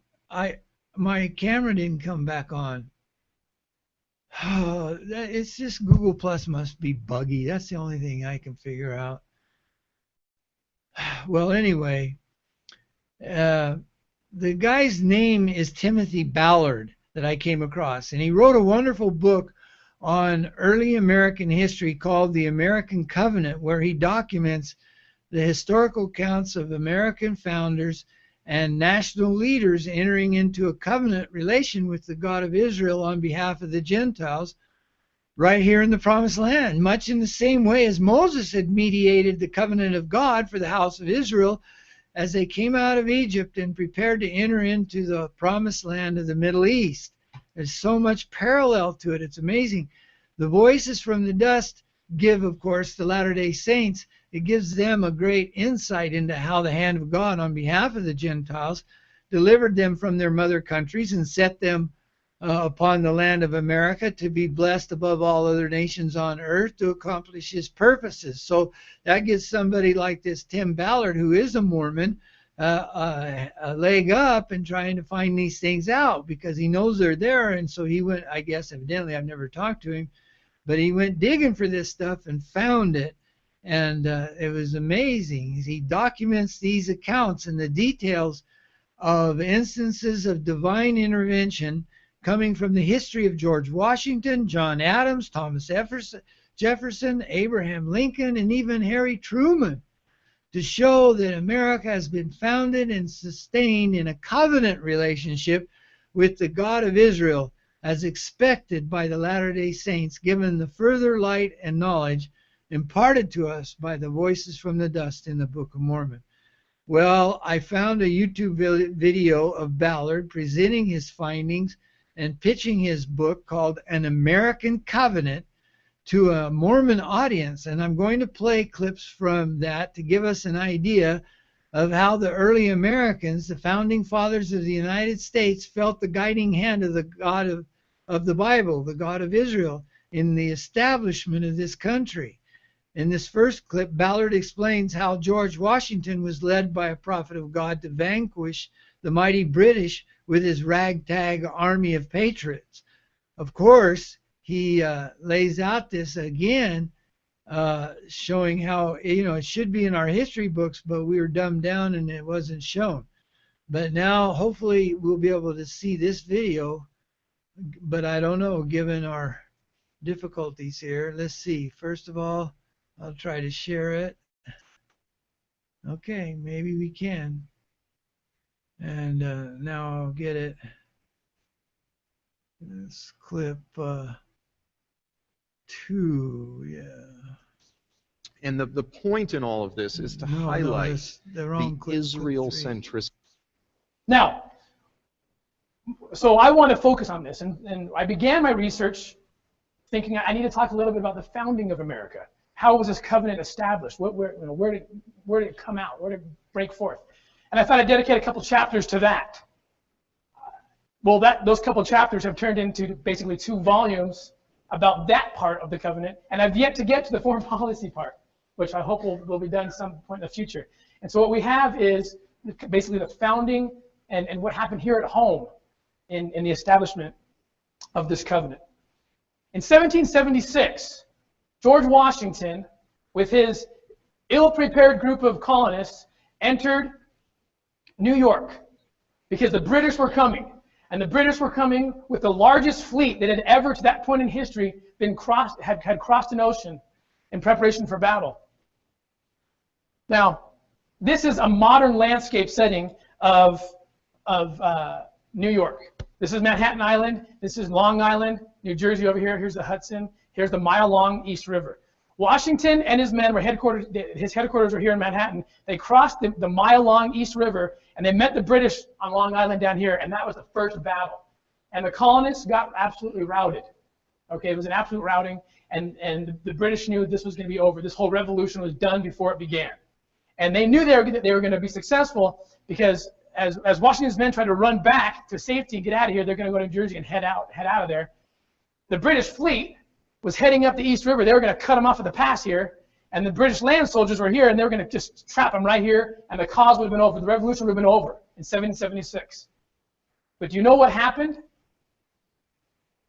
My camera didn't come back on. Oh, it's just Google Plus must be buggy. That's the only thing I can figure out. Well, anyway, the guy's name is Timothy Ballard that I came across, and he wrote a wonderful book on early American history called The American Covenant, where he documents the historical accounts of American founders and national leaders entering into a covenant relation with the God of Israel on behalf of the Gentiles right here in the Promised Land, much in the same way as Moses had mediated the covenant of God for the house of Israel as they came out of Egypt and prepared to enter into the Promised Land of the Middle East. There's so much parallel to it. It's amazing. The voices from the dust give, of course, the Latter-day Saints. It gives them a great insight into how the hand of God on behalf of the Gentiles delivered them from their mother countries and set them upon the land of America to be blessed above all other nations on earth to accomplish his purposes. So that gives somebody like this Tim Ballard, who is a Mormon, a leg up in trying to find these things out, because he knows they're there. And so he went, I guess evidently, I've never talked to him, but he went digging for this stuff and found it. And it was amazing. He documents these accounts and the details of instances of divine intervention coming from the history of George Washington, John Adams, Thomas Jefferson, Abraham Lincoln, and even Harry Truman, to show that America has been founded and sustained in a covenant relationship with the God of Israel, as expected by the Latter-day Saints, given the further light and knowledge imparted to us by the voices from the dust in the Book of Mormon. Well, I found a YouTube video of Ballard presenting his findings and pitching his book called An American Covenant to a Mormon audience, and I'm going to play clips from that to give us an idea of how the early Americans, the founding fathers of the United States, felt the guiding hand of the God of the Bible, the God of Israel, in the establishment of this country. In this first clip, Ballard explains how George Washington was led by a prophet of God to vanquish the mighty British with his ragtag army of patriots. Of course, he lays out this again, showing how, it should be in our history books, but we were dumbed down and it wasn't shown. But now, hopefully, we'll be able to see this video, but I don't know, given our difficulties here. Let's see. First of all, I'll try to share it. Okay, maybe we can. And now I'll get it. This clip 2, yeah.
And the point in all of this is to highlight the Israel centricity.
Now, so I want to focus on this, and I began my research thinking I need to talk a little bit about the founding of America. How was this covenant established? Where did it come out? Where did it break forth? And I thought I'd dedicate a couple chapters to that. Well, those couple chapters have turned into basically 2 volumes about that part of the covenant, and I've yet to get to the foreign policy part, which I hope will be done some point in the future. And so what we have is basically the founding and what happened here at home in the establishment of this covenant. In 1776, George Washington, with his ill-prepared group of colonists, entered New York because the British were coming. And the British were coming with the largest fleet that had ever, to that point in history, had crossed an ocean in preparation for battle. Now, this is a modern landscape setting of New York. This is Manhattan Island. This is Long Island, New Jersey over here. Here's the Hudson. Here's the mile-long East River. Washington and his men were his headquarters were here in Manhattan. They crossed the mile-long East River, and they met the British on Long Island down here, and that was the first battle. And the colonists got absolutely routed. Okay, it was an absolute routing, and the British knew this was going to be over. This whole revolution was done before it began. And they knew they were going to be successful because as Washington's men try to run back to safety and get out of here, they're going to go to Jersey and head out of there. The British fleet was heading up the East River. They were going to cut them off at the pass here, and the British land soldiers were here, and they were going to just trap them right here, and the cause would have been over. The revolution would have been over in 1776. But do you know what happened?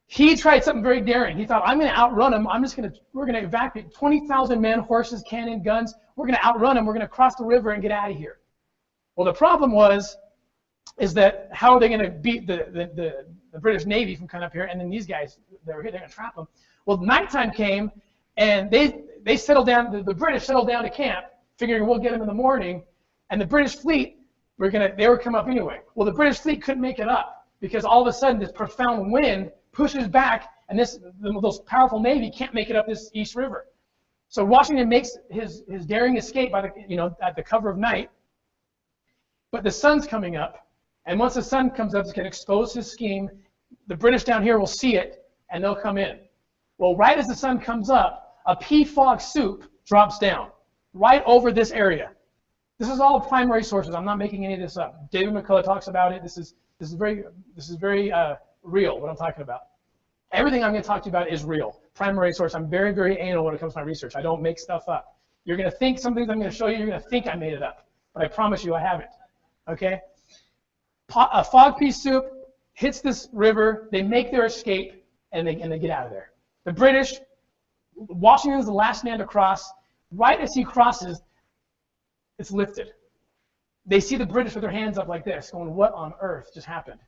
He tried something very daring. He thought, I'm going to outrun them. We're going to evacuate 20,000 men, horses, cannon, guns. We're going to outrun them. We're going to cross the river and get out of here. Well, the problem is that how are they going to beat the British Navy from coming up here, and then these guys, they're going to trap them. Well, nighttime came, and they settled down. The British settled down to camp, figuring we'll get them in the morning, and the British fleet they would come up anyway. Well, the British fleet couldn't make it up because all of a sudden this profound wind pushes back, and those powerful navy can't make it up this East River. So Washington makes his daring escape by at the cover of night, but the sun's coming up, and once the sun comes up, it's going to expose his scheme. The British down here will see it, and they'll come in. Well, right as the sun comes up, a pea fog soup drops down right over this area. This is all primary sources. I'm not making any of this up. David McCullough talks about it. This is very real, what I'm talking about. Everything I'm going to talk to you about is real. Primary source. I'm very, very anal when it comes to my research. I don't make stuff up. You're going to think some things I'm going to show you, you're going to think I made it up. But I promise you I haven't. Okay? A fog pea soup hits this river. They make their escape, and they get out of there. The British, Washington's the last man to cross. Right as he crosses, it's lifted. They see the British with their hands up like this, going, what on earth just happened?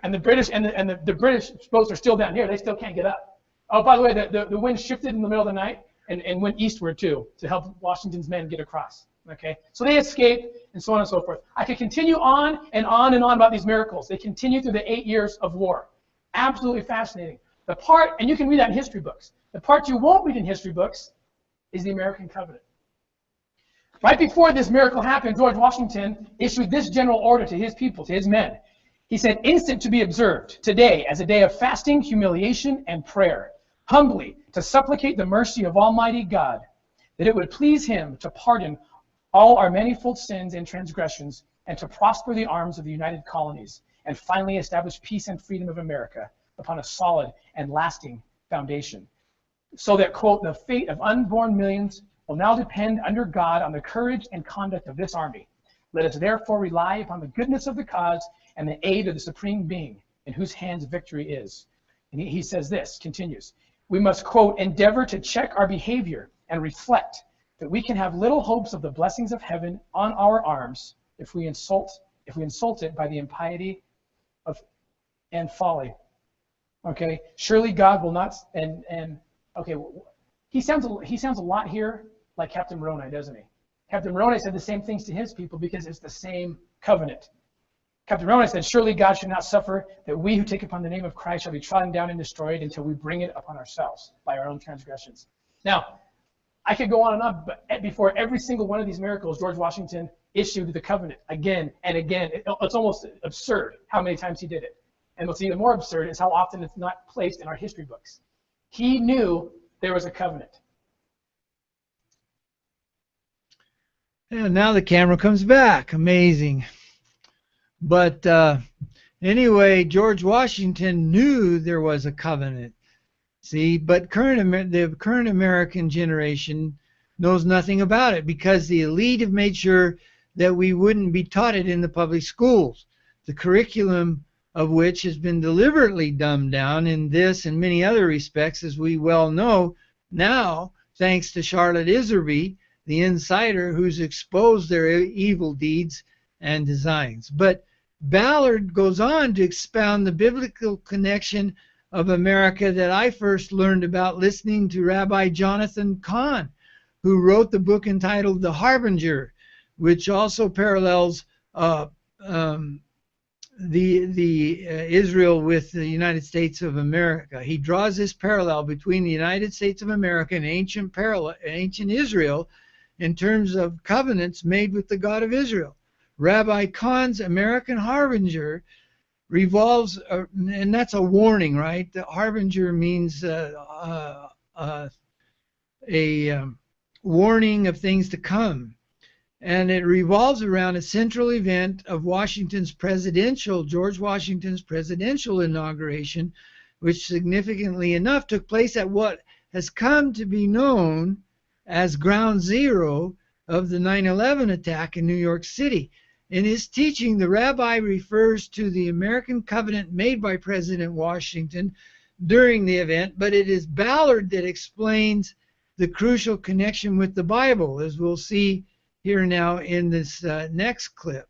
And the British the British boats are still down here. They still can't get up. Oh, by the way, the wind shifted in the middle of the night and went eastward too to help Washington's men get across. Okay, so they escaped and so on and so forth. I could continue on and on and on about these miracles. They continue through the 8 years of war. Absolutely fascinating. The part, and you can read that in history books. The part you won't read in history books is the American Covenant. Right before this miracle happened, George Washington issued this general order to his people, to his men. He said, instant to be observed today as a day of fasting, humiliation, and prayer, humbly to supplicate the mercy of Almighty God, that it would please him to pardon all our manifold sins and transgressions, and to prosper the arms of the United Colonies, and finally establish peace and freedom of America upon a solid and lasting foundation. So that, quote, the fate of unborn millions will now depend under God on the courage and conduct of this army. Let us therefore rely upon the goodness of the cause and the aid of the Supreme Being, in whose hands victory is. And he says this, continues, we must, quote, endeavor to check our behavior and reflect that we can have little hopes of the blessings of heaven on our arms if we insult it by the impiety and folly. Okay, surely God will not, okay, he sounds a lot here like Captain Moroni, doesn't he? Captain Moroni said the same things to his people because it's the same covenant. Captain Moroni said, surely God should not suffer that we who take upon the name of Christ shall be trodden down and destroyed until we bring it upon ourselves by our own transgressions. Now, I could go on and on, but before every single one of these miracles, George Washington issued the covenant again and again. It's almost absurd how many times he did it. And what's even more absurd is how often it's not placed in our history books. He knew there was a covenant.
And now the camera comes back. Amazing. But anyway, George Washington knew there was a covenant. See, but the current American generation knows nothing about it because the elite have made sure that we wouldn't be taught it in the public schools. The curriculum of which has been deliberately dumbed down in this and many other respects, as we well know now, thanks to Charlotte Iserby, the insider who's exposed their evil deeds and designs. But Ballard goes on to expound the biblical connection of America that I first learned about listening to Rabbi Jonathan Cahn, who wrote the book entitled The Harbinger, which also parallels Israel with the United States of America. He draws this parallel between the United States of America and ancient Israel in terms of covenants made with the God of Israel. Rabbi Kahn's American Harbinger revolves, and that's a warning, right? The Harbinger means a warning of things to come. and it revolves around a central event of George Washington's presidential inauguration, which significantly enough took place at what has come to be known as ground zero of the 9/11 attack in New York City. In his teaching, the rabbi refers to the American covenant made by President Washington during the event, but it is Ballard that explains the crucial connection with the Bible, as we'll see here now in this next clip.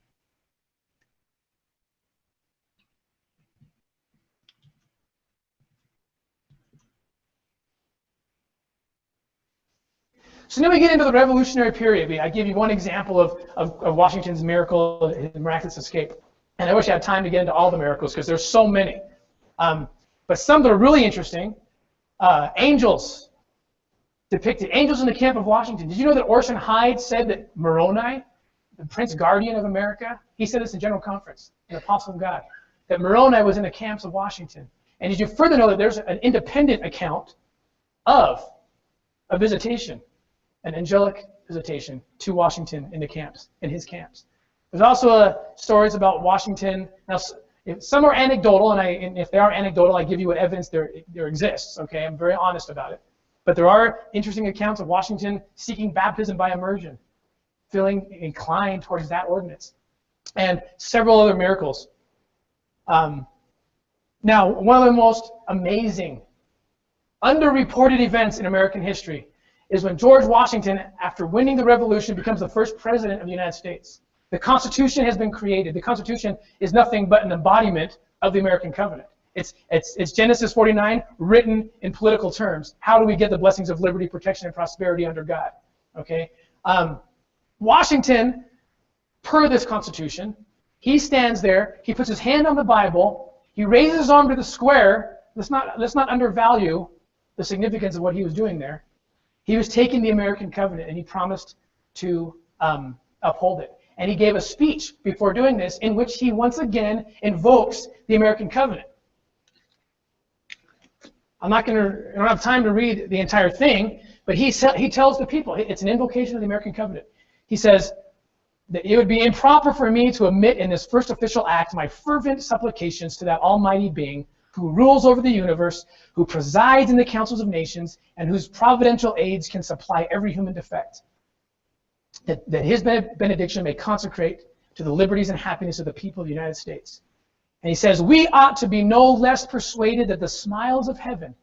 So then we get into the Revolutionary period. I give you one example of Washington's miracle, his miraculous escape. And I wish I had time to get into all the miracles because there's so many. But some that are really interesting, angels depicted, angels in the camp of Washington. Did you know that Orson Hyde said that Moroni, the Prince Guardian of America, he said this in General Conference, an apostle of God, that Moroni was in the camps of Washington. And did you further know that there's an independent account of a visitation, an angelic visitation to Washington in the camps, in his camps. There's also stories about Washington. Now, some are anecdotal, and if they are anecdotal, I give you what evidence there exists. Okay, I'm very honest about it. But there are interesting accounts of Washington seeking baptism by immersion, feeling inclined towards that ordinance, and several other miracles. Now, one of the most amazing, underreported events in American history is when George Washington, after winning the Revolution, becomes the first president of the United States. The Constitution has been created. The Constitution is nothing but an embodiment of the American covenant. It's Genesis 49 written in political terms. How do we get the blessings of liberty, protection, and prosperity under God? Okay. Washington, per this Constitution, he stands there. He puts his hand on the Bible. He raises his arm to the square. Let's not undervalue the significance of what he was doing there. He was taking the American covenant, and he promised to uphold it. And he gave a speech before doing this in which he once again invokes the American covenant. I don't have time to read the entire thing, but he tells the people, it's an invocation of the American covenant. He says that it would be improper for me to omit in this first official act my fervent supplications to that almighty being who rules over the universe, who presides in the councils of nations, and whose providential aids can supply every human defect. That his benediction may consecrate to the liberties and happiness of the people of the United States. And he says, we ought to be no less persuaded that the smiles of heaven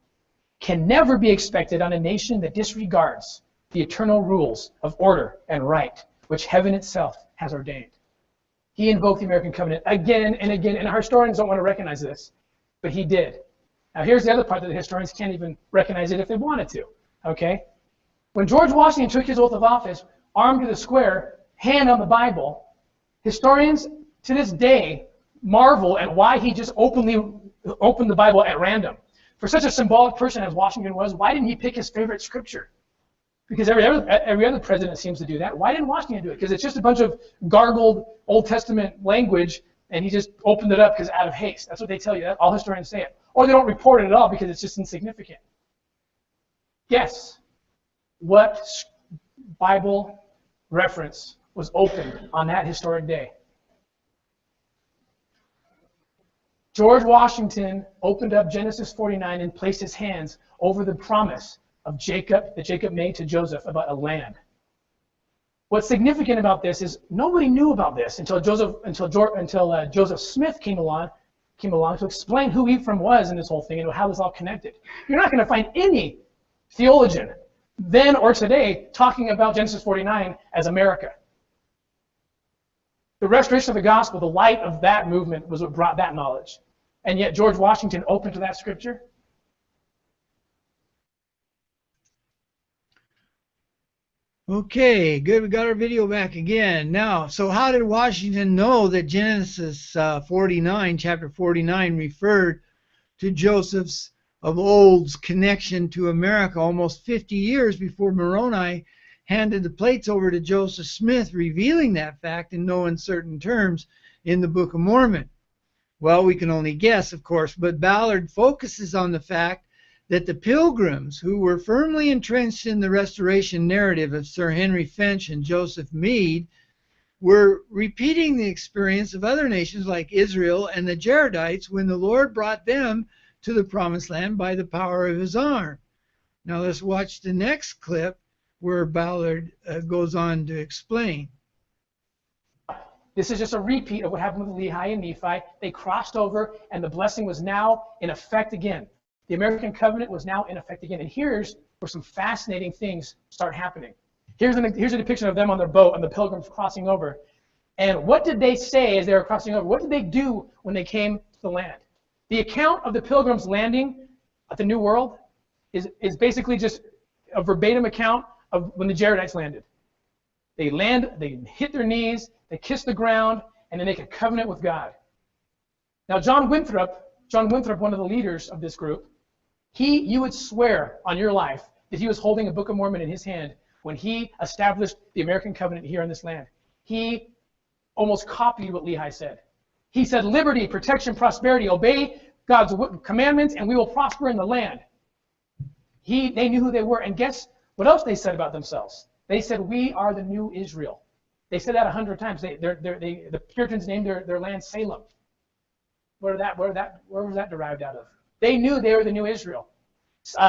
can never be expected on a nation that disregards the eternal rules of order and right, which heaven itself has ordained. He invoked the American covenant again and again, and our historians don't want to recognize this, but he did. Now here's the other part that the historians can't even recognize it if they wanted to, okay? When George Washington took his oath of office, armed to the square, hand on the Bible, historians to this day marvel at why he just openly opened the Bible at random. For such a symbolic person as Washington was, why didn't he pick his favorite scripture? Because every other president seems to do that. Why didn't Washington do it? Because it's just a bunch of gargled Old Testament language, and he just opened it up because out of haste. That's what they tell you. All historians say it. Or they don't report it at all because it's just insignificant. Guess what Bible reference was opened on that historic day? George Washington opened up Genesis 49 and placed his hands over the promise of Jacob that Jacob made to Joseph about a land. What's significant about this is nobody knew about this until Joseph Smith came along to explain who Ephraim was in this whole thing and how this all connected. You're not going to find any theologian then or today talking about Genesis 49 as America. The restoration of the gospel, the light of that movement, was what brought that knowledge. And yet George Washington opened to that scripture.
Okay, good. We got our video back again. Now, so how did Washington know that Genesis 49, chapter 49, referred to Joseph's of old's connection to America almost 50 years before Moroni handed the plates over to Joseph Smith, revealing that fact in no uncertain terms in the Book of Mormon? Well, we can only guess, of course, but Ballard focuses on the fact that the Pilgrims, who were firmly entrenched in the restoration narrative of Sir Henry Finch and Joseph Mead, were repeating the experience of other nations like Israel and the Jaredites when the Lord brought them to the Promised Land by the power of his arm. Now let's watch the next clip where Ballard goes on to explain.
This is just a repeat of what happened with Lehi and Nephi. They crossed over, and the blessing was now in effect again. The American covenant was now in effect again. And here's where some fascinating things start happening. Here's a depiction of them on their boat and the Pilgrims crossing over. And what did they say as they were crossing over? What did they do when they came to the land? The account of the Pilgrims landing at the New World is basically just a verbatim account of when the Jaredites landed. They land, they hit their knees, they kiss the ground, and they make a covenant with God. Now, John Winthrop, one of the leaders of this group, you would swear on your life that he was holding a Book of Mormon in his hand when he established the American covenant here on this land. He almost copied what Lehi said. He said, liberty, protection, prosperity, obey God's commandments, and we will prosper in the land. They knew who they were, and guess what else they said about themselves? They said, we are the new Israel. They said that 100 times. The Puritans named their land Salem. Where was that derived out of? They knew they were the new Israel.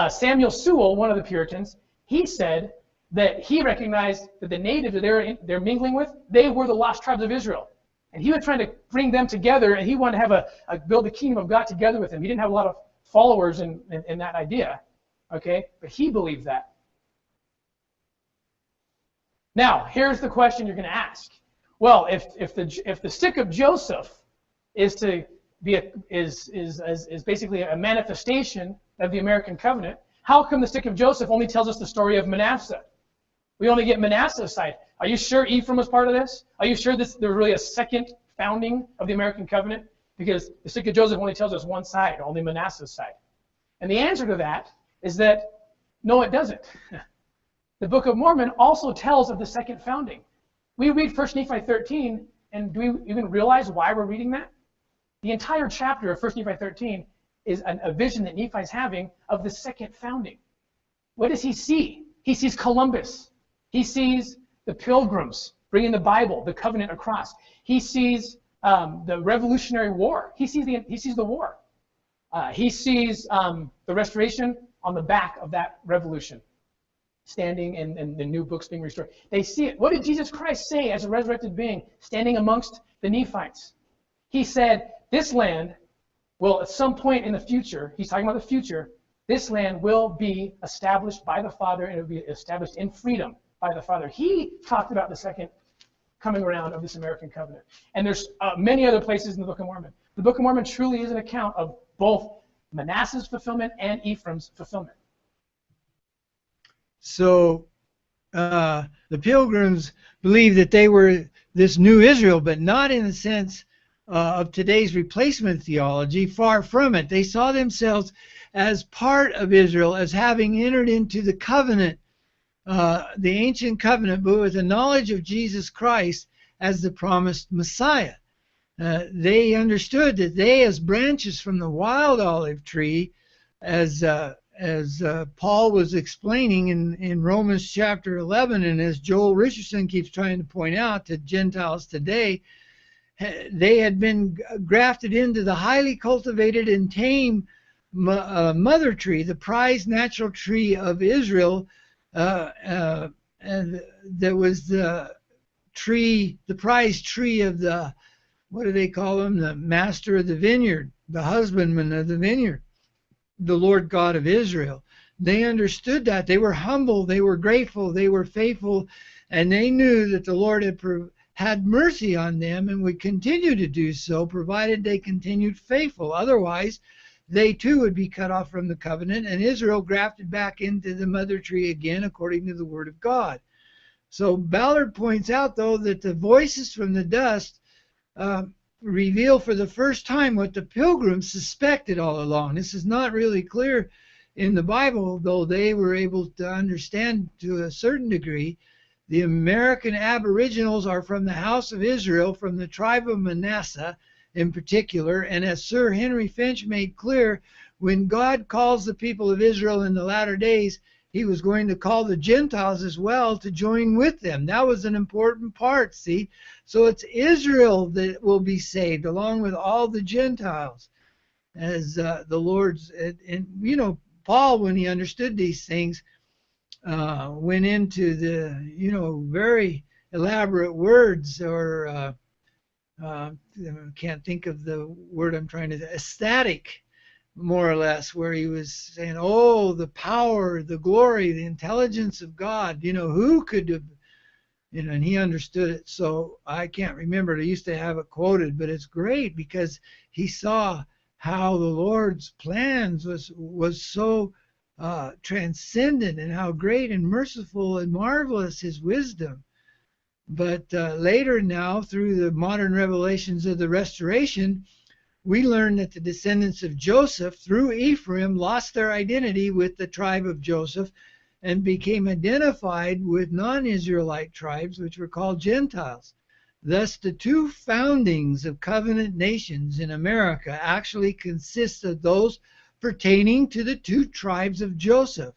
Samuel Sewall, one of the Puritans, he said that he recognized that the natives that they're mingling with, they were the lost tribes of Israel. And he was trying to bring them together, and he wanted to have build the kingdom of God together with them. He didn't have a lot of followers in that idea, okay? But he believed that. Now, here's the question you're going to ask. Well, if the stick of Joseph is basically a manifestation of the American covenant, how come the stick of Joseph only tells us the story of Manasseh? We only get Manasseh's side. Are you sure Ephraim was part of this? Are you sure there was really a second founding of the American covenant? Because the stick of Joseph only tells us one side, only Manasseh's side. And the answer to that is that no, it doesn't. The Book of Mormon also tells of the second founding. We read 1 Nephi 13, and do we even realize why we're reading that? The entire chapter of 1 Nephi 13 is a vision that Nephi's having of the second founding. What does he see? He sees Columbus. He sees the Pilgrims bringing the Bible, the covenant across. He sees the Revolutionary War. He sees the war. He sees the restoration on the back of that revolution, standing and the new books being restored. They see it. What did Jesus Christ say as a resurrected being standing amongst the Nephites? He said, this land will at some point in the future, he's talking about the future, this land will be established by the Father, and it will be established in freedom by the Father. He talked about the second coming around of this American covenant. And there's many other places in the Book of Mormon. The Book of Mormon truly is an account of both Manasseh's fulfillment and Ephraim's fulfillment.
So the Pilgrims believed that they were this new Israel, but not in the sense of today's replacement theology. Far from it. They saw themselves as part of Israel, as having entered into the covenant, the ancient covenant, but with the knowledge of Jesus Christ as the promised Messiah. They understood that they, as branches from the wild olive tree, as Paul was explaining in Romans chapter 11, and as Joel Richardson keeps trying to point out to Gentiles today, they had been grafted into the highly cultivated and tame mother tree, the prized natural tree of Israel, and that was the prized tree of the, what do they call him? The master of the vineyard, the husbandman of the vineyard, the Lord God of Israel. They understood that. They were humble, they were grateful, they were faithful, and they knew that the Lord had mercy on them and would continue to do so, provided they continued faithful. Otherwise, they too would be cut off from the covenant, and Israel grafted back into the mother tree again, according to the Word of God. So Ballard points out, though, that the voices from the dust reveal for the first time what the Pilgrims suspected all along. This is not really clear in the Bible, though they were able to understand to a certain degree. The American Aboriginals are from the house of Israel, from the tribe of Manasseh in particular, and as Sir Henry Finch made clear, when God calls the people of Israel in the latter days, he was going to call the Gentiles as well to join with them. That was an important part, see? So it's Israel that will be saved along with all the Gentiles as the Lord's. And you know, Paul, when he understood these things, went into the, you know, very elaborate words, or I can't think of the word I'm trying to, ecstatic, more or less, where he was saying, oh, the power, the glory, the intelligence of God, you know, who could have, you know, and he understood it. So I can't remember, I used to have it quoted, but it's great because he saw how the Lord's plans was so transcendent, and how great and merciful and marvelous his wisdom. But later now, through the modern revelations of the Restoration, we learn that the descendants of Joseph through Ephraim lost their identity with the tribe of Joseph and became identified with non-Israelite tribes, which were called Gentiles. Thus, the two foundings of covenant nations in America actually consist of those pertaining to the two tribes of Joseph: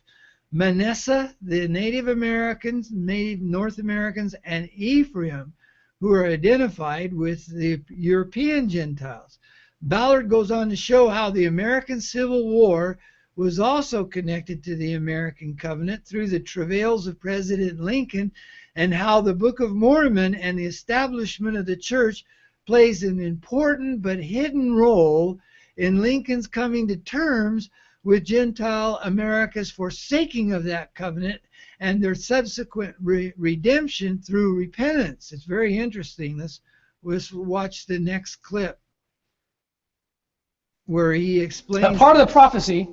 Manasseh, the Native Americans, Native North Americans, and Ephraim, who are identified with the European Gentiles. Ballard goes on to show how the American Civil War was also connected to the American covenant through the travails of President Lincoln, and how the Book of Mormon and the establishment of the church plays an important but hidden role in Lincoln's coming to terms with Gentile America's forsaking of that covenant and their subsequent redemption through repentance. It's very interesting. Let's watch the next clip, where he explains.
Part of the prophecy,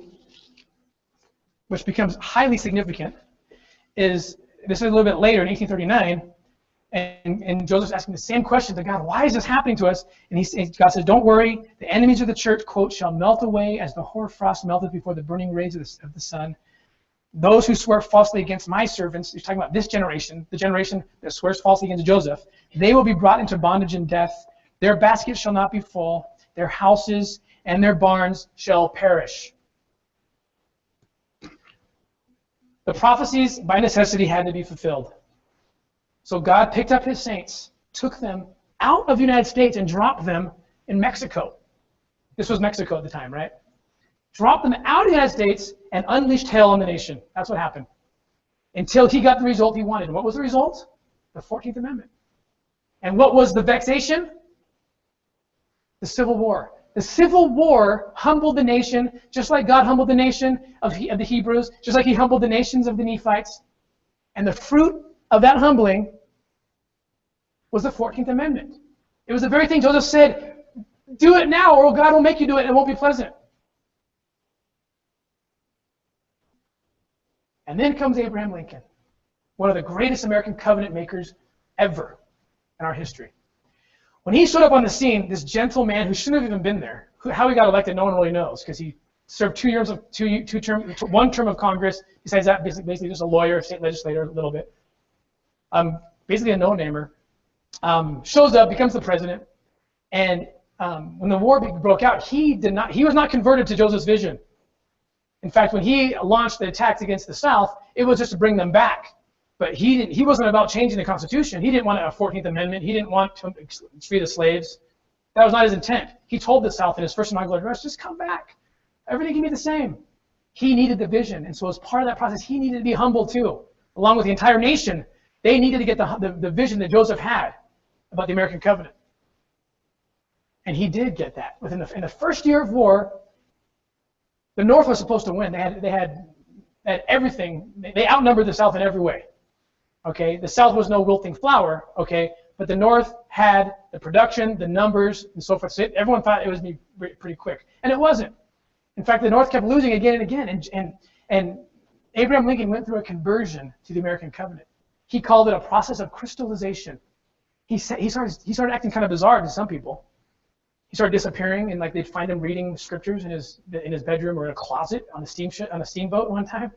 which becomes highly significant, is, this is a little bit later in 1839, and Joseph's asking the same question to God: why is this happening to us? And God says, don't worry, the enemies of the church, quote, shall melt away as the hoarfrost melted before the burning rays of the sun. Those who swear falsely against my servants, he's talking about this generation, the generation that swears falsely against Joseph, they will be brought into bondage and death. Their baskets shall not be full, their houses and their barns shall perish. The prophecies, by necessity, had to be fulfilled. So God picked up his saints, took them out of the United States, and dropped them in Mexico. This was Mexico at the time, right? Dropped them out of the United States and unleashed hell on the nation. That's what happened. Until he got the result he wanted. And what was the result? The 14th Amendment. And what was the vexation? The Civil War. The Civil War humbled the nation, just like God humbled the nation of the Hebrews, just like he humbled the nations of the Nephites. And the fruit of that humbling was the 14th Amendment. It was the very thing Joseph said, do it now or God will make you do it and it won't be pleasant. And then comes Abraham Lincoln, one of the greatest American covenant makers ever in our history. When he showed up on the scene, this gentle man who shouldn't have even been there, how he got elected, no one really knows, because he served one term of Congress. Besides that, basically just a lawyer, state legislator, a little bit. Basically a no-namer. Shows up, becomes the president, and when the war broke out, he was not converted to Joseph's vision. In fact, when he launched the attacks against the South, it was just to bring them back. But he wasn't about changing the Constitution. He didn't want a 14th Amendment. He didn't want to free the slaves. That was not his intent. He told the South in his first inaugural address, just come back. Everything can be the same. He needed the vision. And so as part of that process, he needed to be humble too. Along with the entire nation, they needed to get the vision that Joseph had about the American covenant. And he did get that. In the first year of war, the North was supposed to win. They had everything. They outnumbered the South in every way. Okay, the South was no wilting flower. Okay, but the North had the production, the numbers, and so forth. So everyone thought it would be pretty quick, and it wasn't. In fact, the North kept losing again and again. And Abraham Lincoln went through a conversion to the American covenant. He called it a process of crystallization. He started acting kind of bizarre to some people. He started disappearing, and like they'd find him reading scriptures in his bedroom or in a closet on a steamboat one time.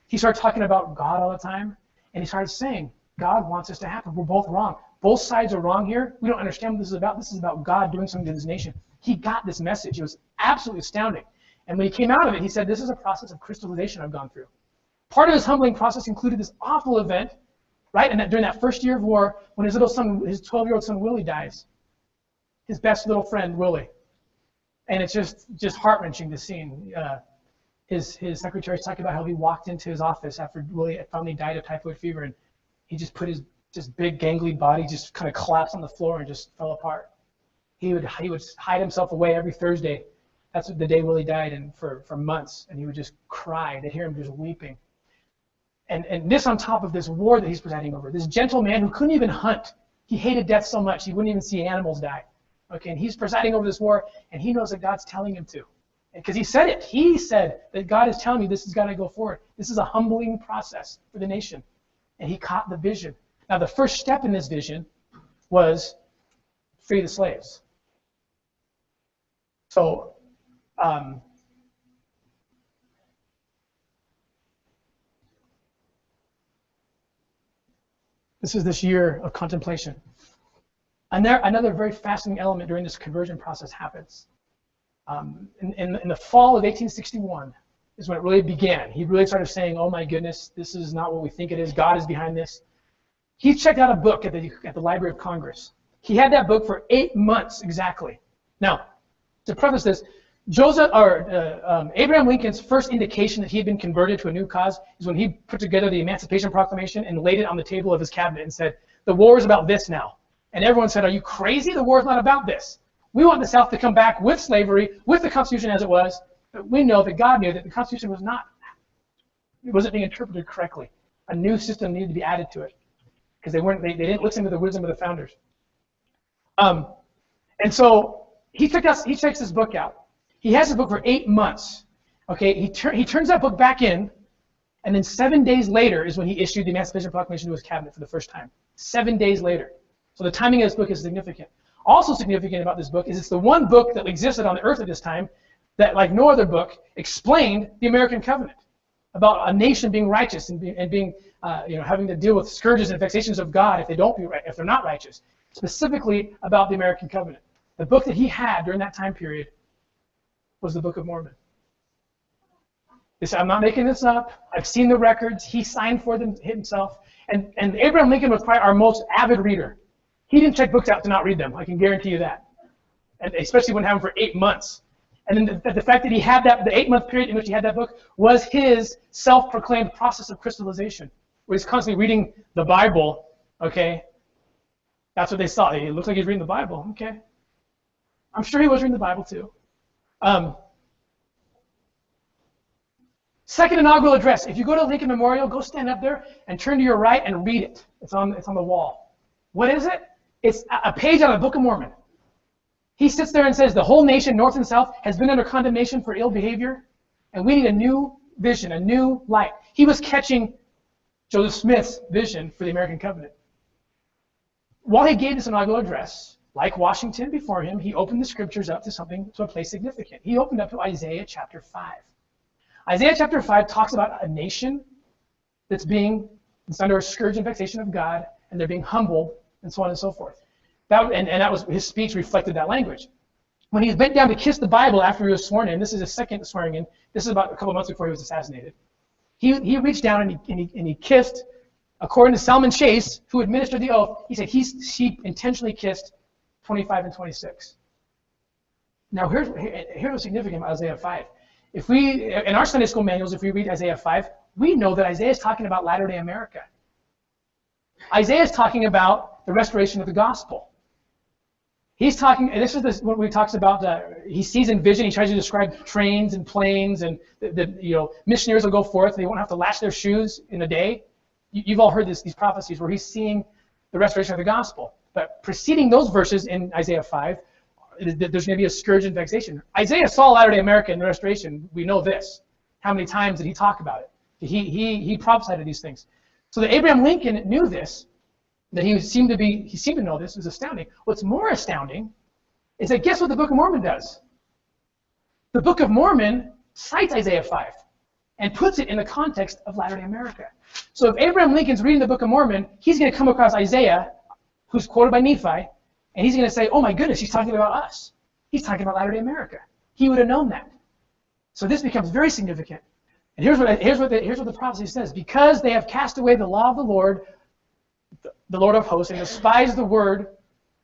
He started talking about God all the time, and he started saying, God wants this to happen. We're both wrong. Both sides are wrong here. We don't understand what this is about. This is about God doing something to this nation. He got this message. It was absolutely astounding. And when he came out of it, he said, this is a process of crystallization I've gone through. Part of his humbling process included this awful event, right? And that during that first year of war, when his little son, his 12-year-old son Willie dies, his best little friend Willie, and it's just heart-wrenching to see. His secretary's talking about how he walked into his office after Willie had finally died of typhoid fever, and he just put his just big gangly body just kind of collapsed on the floor and just fell apart. He would hide himself away every Thursday. That's the day Willie died, and for months, and he would just cry. They'd hear him just weeping. And this on top of this war that he's presiding over, this gentle man who couldn't even hunt. He hated death so much he wouldn't even see animals die. Okay, and he's presiding over this war, and he knows that God's telling him to. Because he said it. He said that God is telling me this has got to go forward. This is a humbling process for the nation. And he caught the vision. Now, the first step in this vision was free the slaves. So, this is this year of contemplation. And another very fascinating element during this conversion process happens. In the fall of 1861 is when it really began. He really started saying, oh my goodness, this is not what we think it is. God is behind this. He checked out a book at the Library of Congress. He had that book for 8 months exactly. Now, to preface this, Abraham Lincoln's first indication that he had been converted to a new cause is when he put together the Emancipation Proclamation and laid it on the table of his cabinet and said, the war is about this now. And everyone said, are you crazy? The war is not about this. We want the South to come back with slavery, with the Constitution as it was. But we know that God knew that the Constitution wasn't being interpreted correctly. A new system needed to be added to it because they didn't listen to the wisdom of the founders. And so he checks this book out. He has this book for 8 months. Okay, he turns that book back in, and then 7 days later is when he issued the Emancipation Proclamation to his cabinet for the first time. 7 days later. So the timing of this book is significant. Also significant about this book is it's the one book that existed on the earth at this time that, like no other book, explained the American covenant about a nation being righteous and being having to deal with scourges and vexations of God if they're not righteous. Specifically about the American covenant. The book that he had during that time period was the Book of Mormon. I'm not making this up. I've seen the records. He signed for them himself. And Abraham Lincoln was probably our most avid reader. He didn't check books out to not read them. I can guarantee you that. And especially when it happened for 8 months. And then the fact that he had the 8-month period in which he had that book was his self-proclaimed process of crystallization, where he's constantly reading the Bible. Okay, that's what they saw. It looks like he's reading the Bible. Okay, I'm sure he was reading the Bible too. Second inaugural address. If you go to Lincoln Memorial, go stand up there and turn to your right and read it. It's on the wall. What is it? It's a page out of the Book of Mormon. He sits there and says, the whole nation, North and South, has been under condemnation for ill behavior, and we need a new vision, a new light. He was catching Joseph Smith's vision for the American covenant. While he gave this inaugural address, like Washington before him, he opened the scriptures up to a place significant. He opened up to Isaiah chapter 5. Isaiah chapter 5 talks about a nation that's under a scourge and vexation of God, and they're being humbled, and so on and so forth. That was his speech reflected that language. When he bent down to kiss the Bible after he was sworn in, this is his second swearing in. This is about a couple months before he was assassinated. He reached down and he kissed, according to Salmon Chase, who administered the oath. He said she intentionally kissed 25 and 26. Now here's what's significant about Isaiah 5. If we in our Sunday school manuals, if we read Isaiah 5, we know that Isaiah is talking about latter-day America. Isaiah is talking about the restoration of the gospel. He's talking, and this is what he talks about. He sees in vision. He tries to describe trains and planes, and the missionaries will go forth. And they won't have to lash their shoes in a day. You've all heard these prophecies where he's seeing the restoration of the gospel. But preceding those verses in Isaiah 5, there's going to be a scourge and vexation. Isaiah saw latter-day America in the restoration. We know this. How many times did he talk about it? He prophesied of these things. So that Abraham Lincoln knew this. That he seemed to know this was astounding. What's more astounding is that guess what the Book of Mormon does? The Book of Mormon cites Isaiah 5 and puts it in the context of latter-day America. So if Abraham Lincoln's reading the Book of Mormon, he's going to come across Isaiah, who's quoted by Nephi, and he's going to say, oh my goodness, he's talking about us. He's talking about latter-day America. He would have known that. So this becomes very significant. And here's what the prophecy says. Because they have cast away the law of the Lord of hosts, and despised the word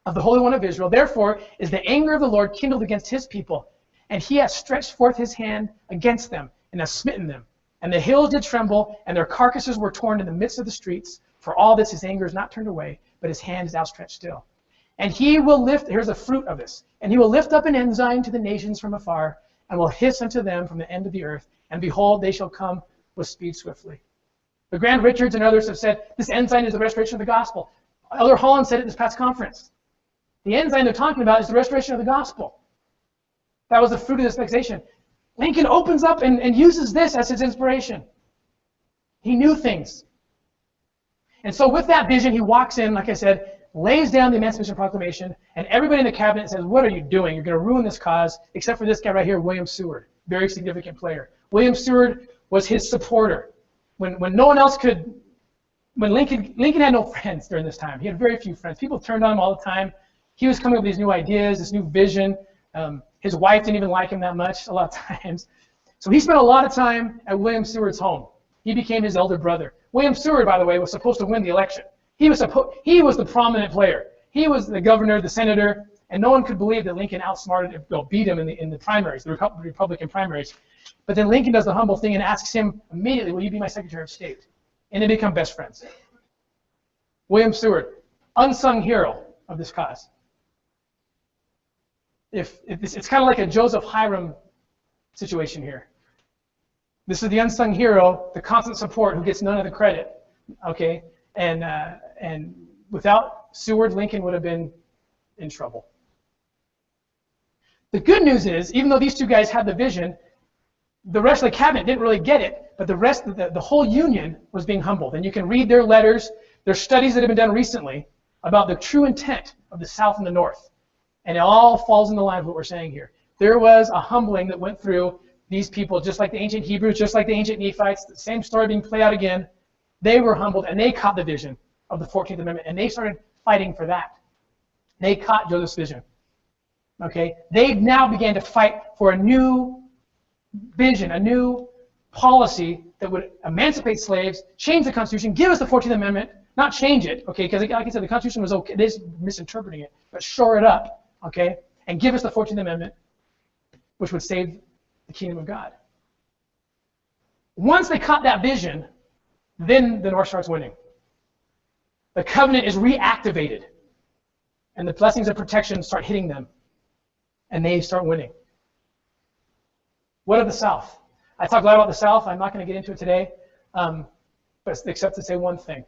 of the Holy One of Israel, therefore is the anger of the Lord kindled against his people. And he has stretched forth his hand against them, and has smitten them. And the hills did tremble, and their carcasses were torn in the midst of the streets. For all this his anger is not turned away, but his hand is outstretched still. And he will lift, here's the fruit of this, and he will lift up an ensign to the nations from afar, and will hiss unto them from the end of the earth. And behold, they shall come with speed swiftly. The Grand Richards and others have said this ensign is the restoration of the gospel. Elder Holland said it this past conference. The ensign they're talking about is the restoration of the gospel. That was the fruit of this vexation. Lincoln opens up and uses this as his inspiration. He knew things. And so with that vision, he walks in, like I said, lays down the Emancipation Proclamation, and everybody in the cabinet says, what are you doing? You're going to ruin this cause, except for this guy right here, William Seward, very significant player. William Seward was his supporter. When no one else could, when Lincoln had no friends during this time. He had very few friends. People turned on him all the time. He was coming up with these new ideas, this new vision. His wife didn't even like him that much a lot of times. So he spent a lot of time at William Seward's home. He became his elder brother. William Seward, by the way, was supposed to win the election. He was the prominent player. He was the governor, the senator, and no one could believe that Lincoln beat him in the primaries, the Republican primaries. But then Lincoln does the humble thing and asks him immediately, will you be my Secretary of State? And they become best friends. William Seward, unsung hero of this cause. It's kind of like a Joseph Hiram situation here. This is the unsung hero, the constant support who gets none of the credit. Okay, and without Seward, Lincoln would have been in trouble. The good news is, even though these two guys had the vision, the rest of the cabinet didn't really get it, but the rest of the whole Union was being humbled. And you can read their letters, their studies that have been done recently about the true intent of the South and the North. And it all falls in the line of what we're saying here. There was a humbling that went through these people, just like the ancient Hebrews, just like the ancient Nephites, the same story being played out again. They were humbled, and they caught the vision of the 14th Amendment, and they started fighting for that. They caught Joseph's vision. Okay? They now began to fight for a new vision, a new policy that would emancipate slaves, change the Constitution, give us the 14th Amendment, not change it, okay? Because like I said, the Constitution was okay. They're just misinterpreting it, but shore it up, okay? And give us the 14th Amendment, which would save the kingdom of God. Once they caught that vision, then the North starts winning. The covenant is reactivated, and the blessings of protection start hitting them, and they start winning. What of the South? I talk a lot about the South. I'm not going to get into it today, but except to say one thing.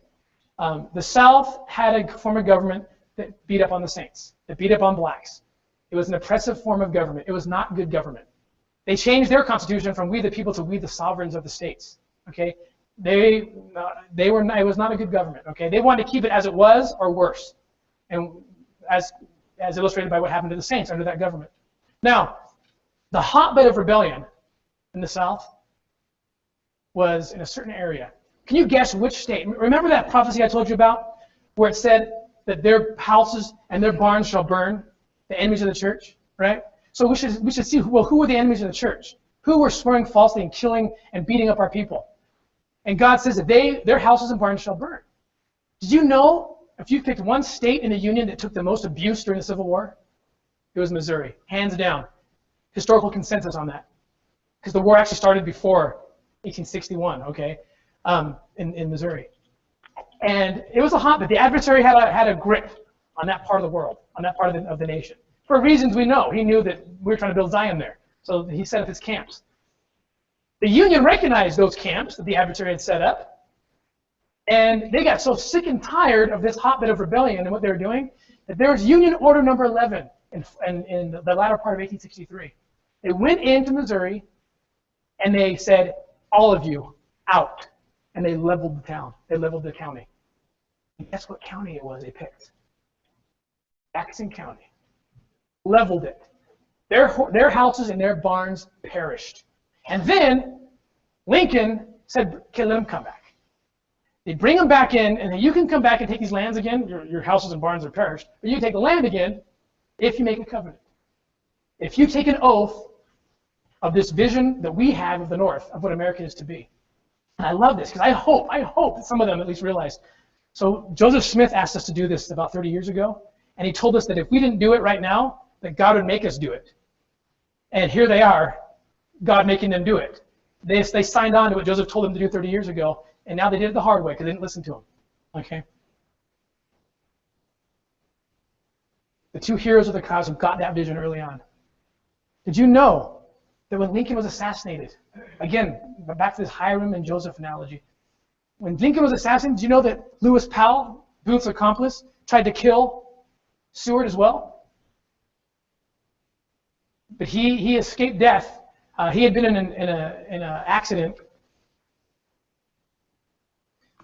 The South had a form of government that beat up on the saints, that beat up on blacks. It was an oppressive form of government. It was not good government. They changed their constitution from we the people to we the sovereigns of the states. Okay, it was not a good government. Okay, they wanted to keep it as it was or worse, and as illustrated by what happened to the saints under that government. Now, the hotbed of rebellion in the South was in a certain area. Can you guess which state? Remember that prophecy I told you about, where it said that their houses and their barns shall burn, the enemies of the church, right? So we should see, well, who were the enemies of the church? Who were swearing falsely and killing and beating up our people? And God says that their houses and barns shall burn. Did you know, if you picked one state in the Union that took the most abuse during the Civil War, it was Missouri, hands down. Historical consensus on that. Because the war actually started before 1861, okay, in Missouri. And it was a hotbed. The adversary had a grip on that part of the world, on that part of the nation. For reasons we know. He knew that we were trying to build Zion there. So he set up his camps. The Union recognized those camps that the adversary had set up. And they got so sick and tired of this hotbed of rebellion and what they were doing that there was Union Order number 11 in the latter part of 1863. They went into Missouri and they said, all of you, out. And they leveled the town. They leveled the county. And guess what county it was they picked? Jackson County. Leveled it. Their houses and their barns perished. And then Lincoln said, okay, let them come back. They bring them back in, and you can come back and take these lands again. Your houses and barns are perished. But you can take the land again if you make a covenant. If you take an oath of this vision that we have of the North, of what America is to be. And I love this because I hope that some of them at least realize. So Joseph Smith asked us to do this about 30 years ago, and he told us that if we didn't do it right now, that God would make us do it. And here they are, God making them do it. They signed on to what Joseph told them to do 30 years ago, and now they did it the hard way because they didn't listen to him. Okay? The two heroes of the cause who got that vision early on. Did you know that when Lincoln was assassinated, again, back to this Hiram and Joseph analogy, when Lincoln was assassinated, did you know that Lewis Powell, Booth's accomplice, tried to kill Seward as well? But he escaped death. He had been in an accident.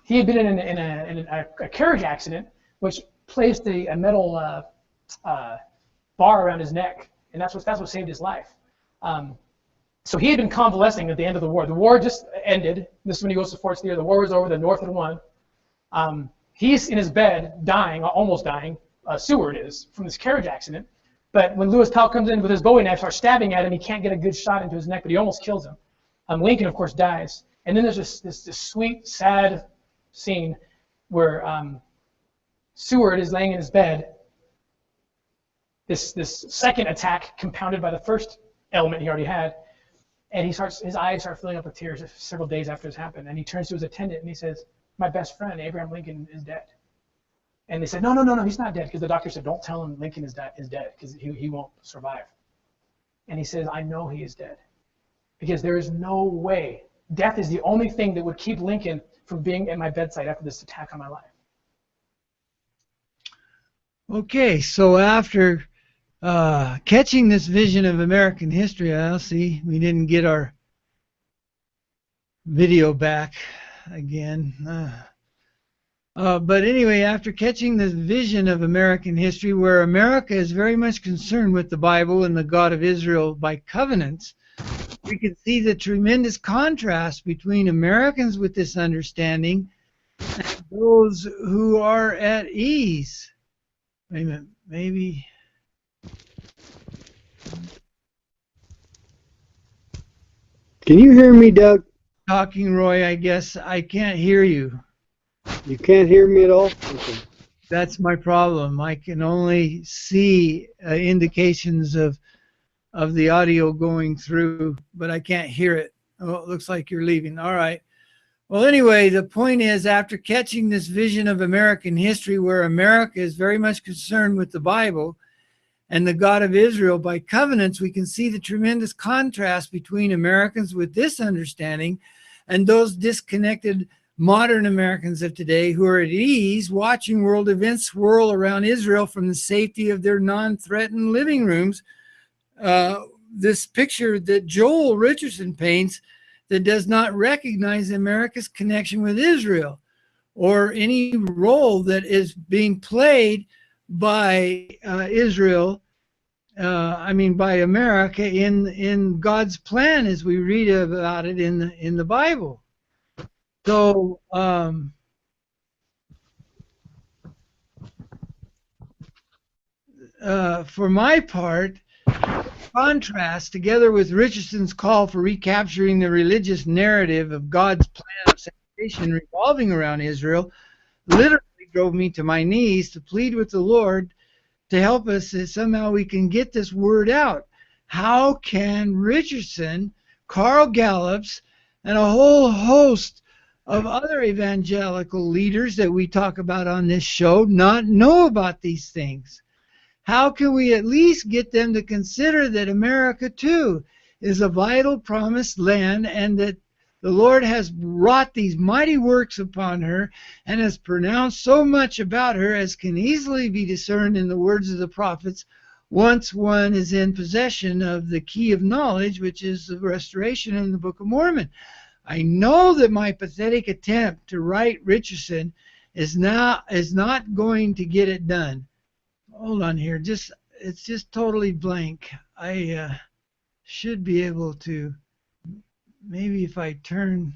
He had been in a carriage accident, which placed a metal bar around his neck, and that's what saved his life. So he had been convalescing at the end of the war. The war just ended. This is when he goes to Fort Steele. The war was over. The North had won. He's in his bed, dying, almost dying. Seward is, from this carriage accident. But when Lewis Powell comes in with his Bowie knife, starts stabbing at him, he can't get a good shot into his neck, but he almost kills him. Lincoln, of course, dies. And then there's this sweet, sad scene where Seward is laying in his bed. This second attack compounded by the first element he already had. And his eyes start filling up with tears several days after this happened. And he turns to his attendant and he says, "My best friend, Abraham Lincoln, is dead." And they said, no, he's not dead, because the doctor said, don't tell him Lincoln is dead, because he won't survive. And he says, I know he is dead, because there is no way. Death is the only thing that would keep Lincoln from being at my bedside after this attack on my life.
Okay, so after catching this vision of American history, I'll see we didn't get our video back again. But anyway, after catching the vision of American history, where America is very much concerned with the Bible and the God of Israel by covenants, we can see the tremendous contrast between Americans with this understanding and those who are at ease. Wait a minute, maybe.
Can you hear me, Doug?
Talking, Roy, I guess I can't hear you.
You can't hear me at all? Okay.
That's my problem. I can only see indications of the audio going through, but I can't hear it. Oh, it looks like you're leaving. All right. Well, anyway, the point is, after catching this vision of American history, where America is very much concerned with the Bible and the God of Israel by covenants, we can see the tremendous contrast between Americans with this understanding and those disconnected modern Americans of today who are at ease watching world events swirl around Israel from the safety of their non-threatened living rooms. This picture that Joel Richardson paints that does not recognize America's connection with Israel or any role that is being played by Israel, by America in God's plan as we read about it in the Bible. So, for my part, contrast, together with Richardson's call for recapturing the religious narrative of God's plan of salvation revolving around Israel, literally drove me to my knees to plead with the Lord to help us that somehow we can get this word out. How can Richardson, Carl Gallups, and a whole host of other evangelical leaders that we talk about on this show not know about these things? How can we at least get them to consider that America too is a vital promised land, and that the Lord has wrought these mighty works upon her and has pronounced so much about her as can easily be discerned in the words of the prophets once one is in possession of the key of knowledge, which is the restoration in the Book of Mormon? I know that my pathetic attempt to write Richardson is not going to get it done. Hold on here. It's just totally blank. I should be able to, maybe if I turn.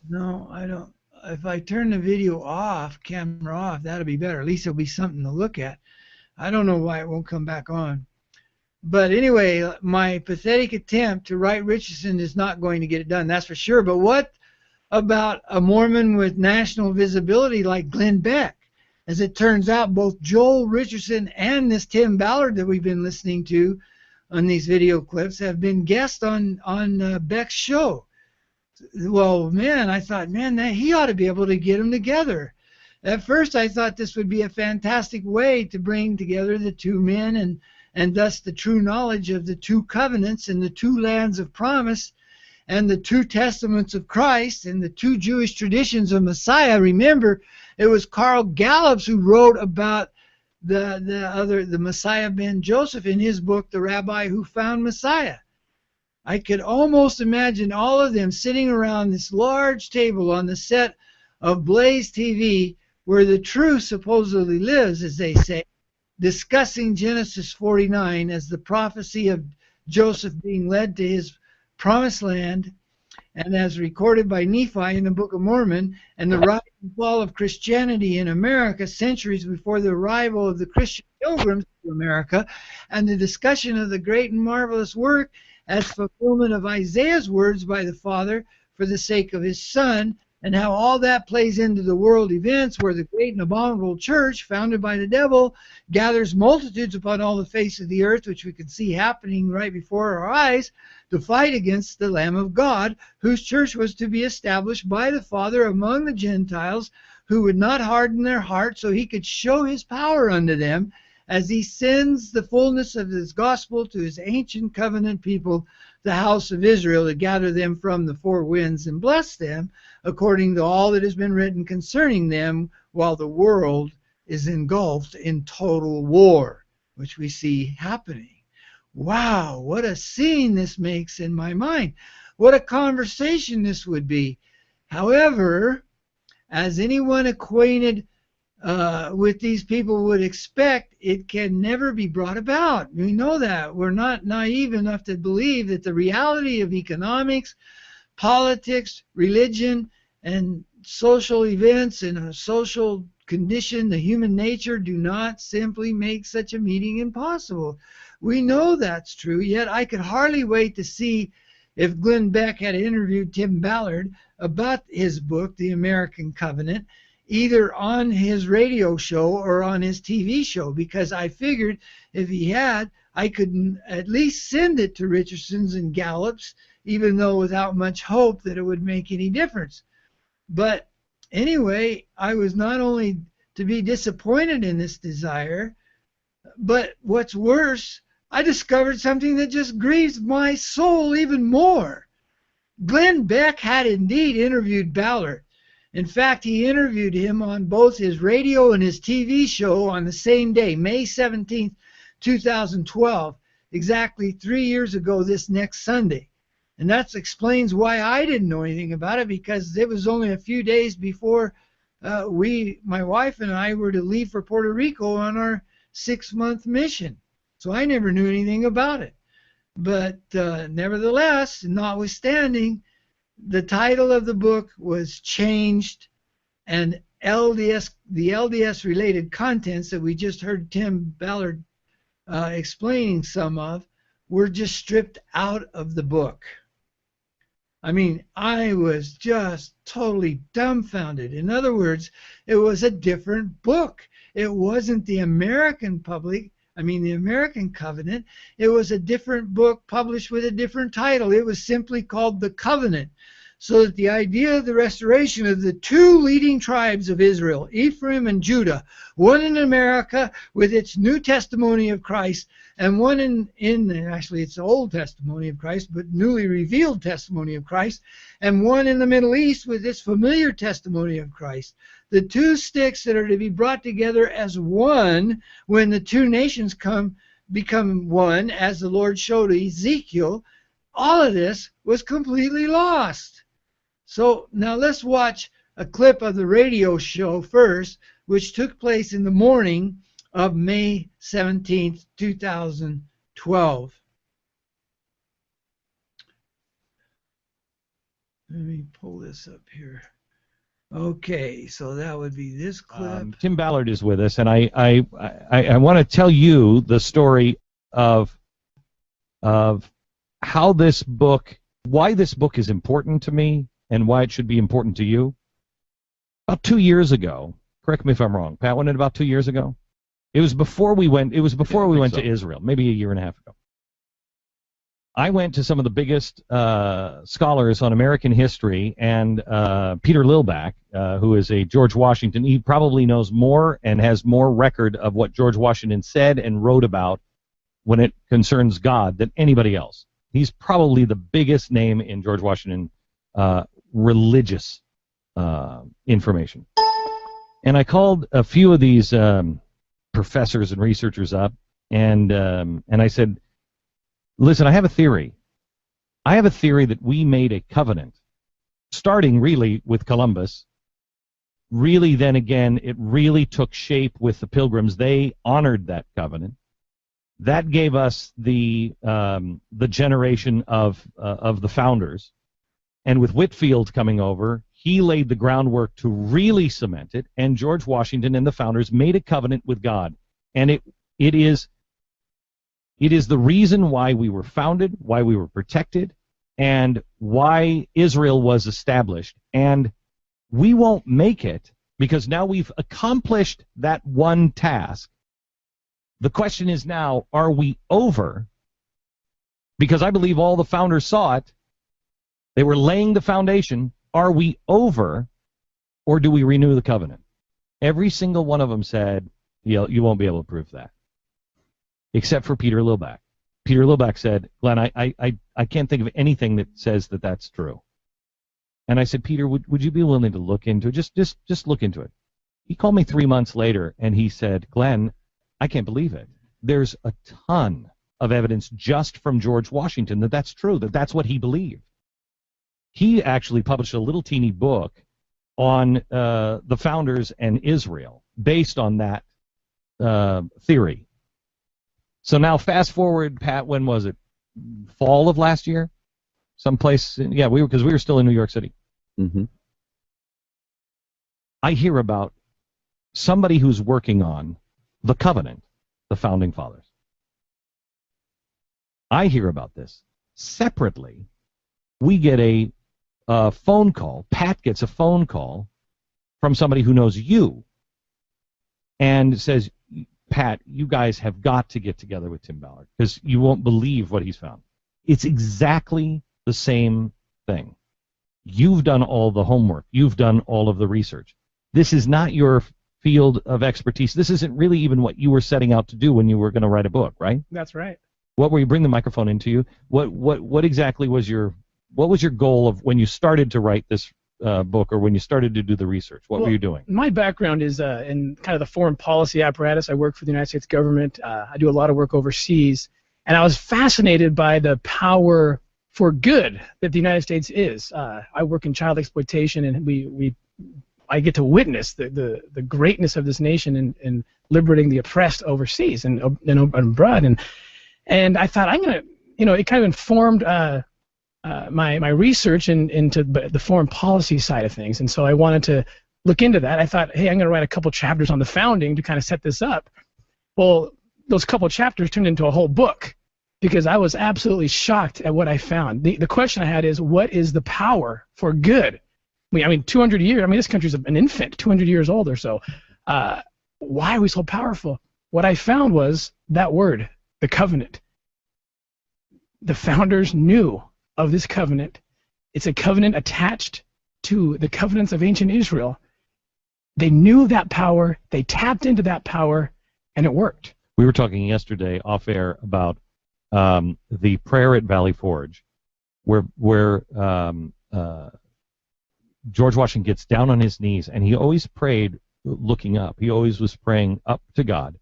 No, I if I turn the video off, camera off, that'll be better. At least it'll be something to look at. I don't know why it won't come back on. But anyway, my pathetic attempt to write Richardson is not going to get it done, that's for sure. But what about a Mormon with national visibility like Glenn Beck? As it turns out, both Joel Richardson and this Tim Ballard that we've been listening to on these video clips have been guests on Beck's show. Well, man, I thought, man, he ought to be able to get them together. At first, I thought this would be a fantastic way to bring together the two men and thus the true knowledge of the two covenants and the two lands of promise and the two testaments of Christ and the two Jewish traditions of Messiah. Remember, it was Carl Gallups who wrote about the Messiah ben Joseph in his book, The Rabbi Who Found Messiah. I could almost imagine all of them sitting around this large table on the set of Blaze TV, where the truth supposedly lives, as they say, discussing Genesis 49 as the prophecy of Joseph being led to his promised land, and as recorded by Nephi in the Book of Mormon, and the rise and fall of Christianity in America centuries before the arrival of the Christian pilgrims to America, and the discussion of the great and marvelous work as fulfillment of Isaiah's words by the Father for the sake of his Son, and how all that plays into the world events where the great and abominable church, founded by the devil, gathers multitudes upon all the face of the earth, which we can see happening right before our eyes, to fight against the Lamb of God, whose church was to be established by the Father among the Gentiles, who would not harden their hearts, so he could show his power unto them, as he sends the fullness of his gospel to his ancient covenant people, the house of Israel, to gather them from the four winds and bless them, according to all that has been written concerning them, while the world is engulfed in total war, which we see happening. Wow, what a scene this makes in my mind. What a conversation this would be. However, as anyone acquainted with these people would expect, it can never be brought about. We know that. We're not naive enough to believe that the reality of economics, politics, religion, and social events and a social condition, the human nature, do not simply make such a meeting impossible. We know that's true, yet I could hardly wait to see if Glenn Beck had interviewed Tim Ballard about his book, The American Covenant, either on his radio show or on his TV show, because I figured if he had, I could at least send it to Richardson's and Gallups, even though without much hope that it would make any difference. But anyway, I was not only to be disappointed in this desire, but what's worse, I discovered something that just grieves my soul even more. Glenn Beck had indeed interviewed Ballard. In fact, he interviewed him on both his radio and his TV show on the same day, May 17th, 2012, exactly 3 years ago this next Sunday. And that explains why I didn't know anything about it, because it was only a few days before my wife and I were to leave for Puerto Rico on our 6-month mission. So I never knew anything about it. But nevertheless, notwithstanding, the title of the book was changed, and the LDS-related contents that we just heard Tim Ballard explaining some of were just stripped out of the book. I mean, I was just totally dumbfounded. In other words, it was a different book. It wasn't the American Covenant. It was a different book published with a different title. It was simply called The Covenant, so that the idea of the restoration of the two leading tribes of Israel, Ephraim and Judah, one in America with its new testimony of Christ, and one actually it's the Old Testimony of Christ, but newly revealed testimony of Christ, and one in the Middle East with its familiar testimony of Christ. The two sticks that are to be brought together as one when the two nations become one, as the Lord showed Ezekiel. All of this was completely lost. So now let's watch a clip of the radio show first, which took place in the morning of May 17th, 2012. Let me pull this up here. Okay, so that would be this clip.
Tim Ballard is with us, and I want to tell you the story of how this book, why this book is important to me, and why it should be important to you. About 2 years ago, correct me if I'm wrong, Pat, wasn't it about 2 years ago? It was before we went. It was before we went to Israel, maybe a year and a half ago. I went to some of the biggest scholars on American history, and Peter Lilback, who is a George Washington, he probably knows more and has more record of what George Washington said and wrote about when it concerns God than anybody else. He's probably the biggest name in George Washington religious information. And I called a few of these professors and researchers up, and I said, listen, I have a theory. I have a theory that we made a covenant, starting really with Columbus. Really, then again, it really took shape with the Pilgrims. They honored that covenant. That gave us the generation of the founders. And with Whitefield coming over, he laid the groundwork to really cement it. And George Washington and the founders made a covenant with God. And it is the reason why we were founded, why we were protected, and why Israel was established. And we won't make it because now we've accomplished that one task. The question is now, are we over? Because I believe all the founders saw it. They were laying the foundation. Are we over, or do we renew the covenant? Every single one of them said, you won't be able to prove that. Except for Peter Lilback. Peter Lilback said, Glenn, I can't think of anything that says that that's true. And I said, Peter, would you be willing to look into it? Just look into it. He called me 3 months later, and he said, Glenn, I can't believe it. There's a ton of evidence just from George Washington that that's true, that that's what he believed. He actually published a little teeny book on the founders and Israel based on that theory. So now fast forward, Pat, when was it? Fall of last year? Someplace, yeah, because we were still in New York City.
Mm-hmm.
I hear about somebody who's working on the covenant, the founding fathers. I hear about this. Separately, we get a phone call. Pat gets a phone call from somebody who knows you and says, Pat, you guys have got to get together with Tim Ballard because you won't believe what he's found. It's exactly the same thing. You've done all the homework. You've done all of the research. This is not your field of expertise. This isn't really even what you were setting out to do when you were going to write a book, right?
That's right.
What were you? Bring the microphone into you. What exactly was your goal of when you started to write this book, or when you started to do the research? What were you doing?
My background is in kind of the foreign policy apparatus. I work for the United States government. I do a lot of work overseas, and I was fascinated by the power for good that the United States is. I work in child exploitation, and I get to witness the greatness of this nation in liberating the oppressed overseas and abroad, and I thought I'm gonna, it kind of informed my research into the foreign policy side of things, and so I wanted to look into that. I thought, hey, I'm going to write a couple chapters on the founding to kind of set this up. Well, those couple chapters turned into a whole book because I was absolutely shocked at what I found. The question I had is, what is the power for good? I mean, 200 years. I mean, this country's an infant, 200 years old or so. Why are we so powerful? What I found was that word, the covenant. The founders knew of this covenant. It's a covenant attached to the covenants of ancient Israel. They knew that power, they tapped into that power, and it worked.
We were talking yesterday off air about the prayer at Valley Forge, where George Washington gets down on his knees, and he always prayed looking up. He always was praying up to God.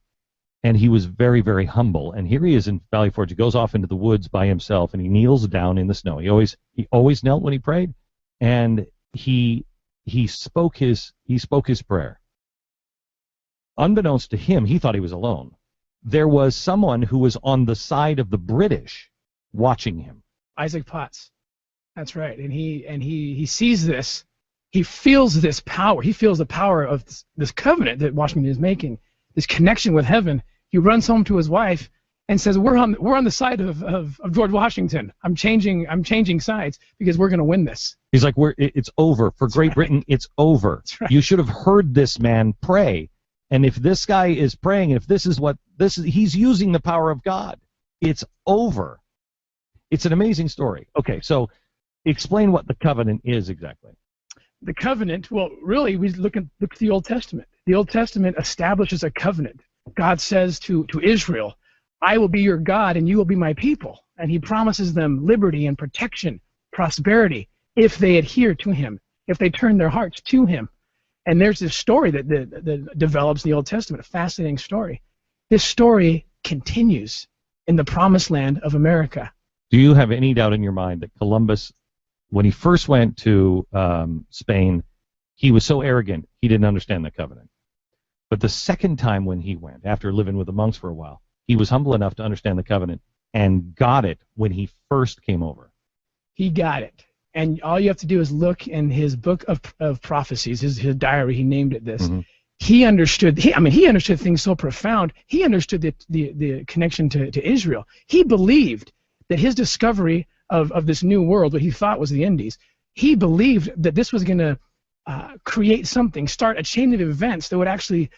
And he was very, very humble. And here he is in Valley Forge. He goes off into the woods by himself, and he kneels down in the snow. He always knelt when he prayed, and he spoke his prayer. Unbeknownst to him, he thought he was alone. There was someone who was on the side of the British watching him.
Isaac Potts. That's right. And he sees this. he feels this power. He feels the power of this covenant that Washington is making, this connection with heaven. He runs home to his wife and says, "We're on the side of George Washington. I'm changing sides because we're going to win this."
He's like, it's over. For Great Britain, it's over.
Right.
You should have heard this man pray. And if this guy is praying, if this is what this is, he's using the power of God. It's over. It's an amazing story. Okay, so explain what the covenant is exactly.
The covenant, well, really, we look at the Old Testament. The Old Testament establishes a covenant. God says to Israel, "I will be your God and you will be my people." And he promises them liberty and protection, prosperity, if they adhere to him, if they turn their hearts to him. And there's this story that develops in the Old Testament, a fascinating story. This story continues in the promised land of America.
Do you have any doubt in your mind that Columbus, when he first went to Spain, he was so arrogant he didn't understand the covenant? But the second time when he went, after living with the monks for a while, he was humble enough to understand the covenant and got it when he first came over.
He got it. And all you have to do is look in his book of prophecies, his diary, he named it this.
Mm-hmm.
He understood, he understood things so profound. He understood the connection to Israel. He believed that his discovery of this new world, what he thought was the Indies, he believed that this was going to create something, start a chain of events that would actually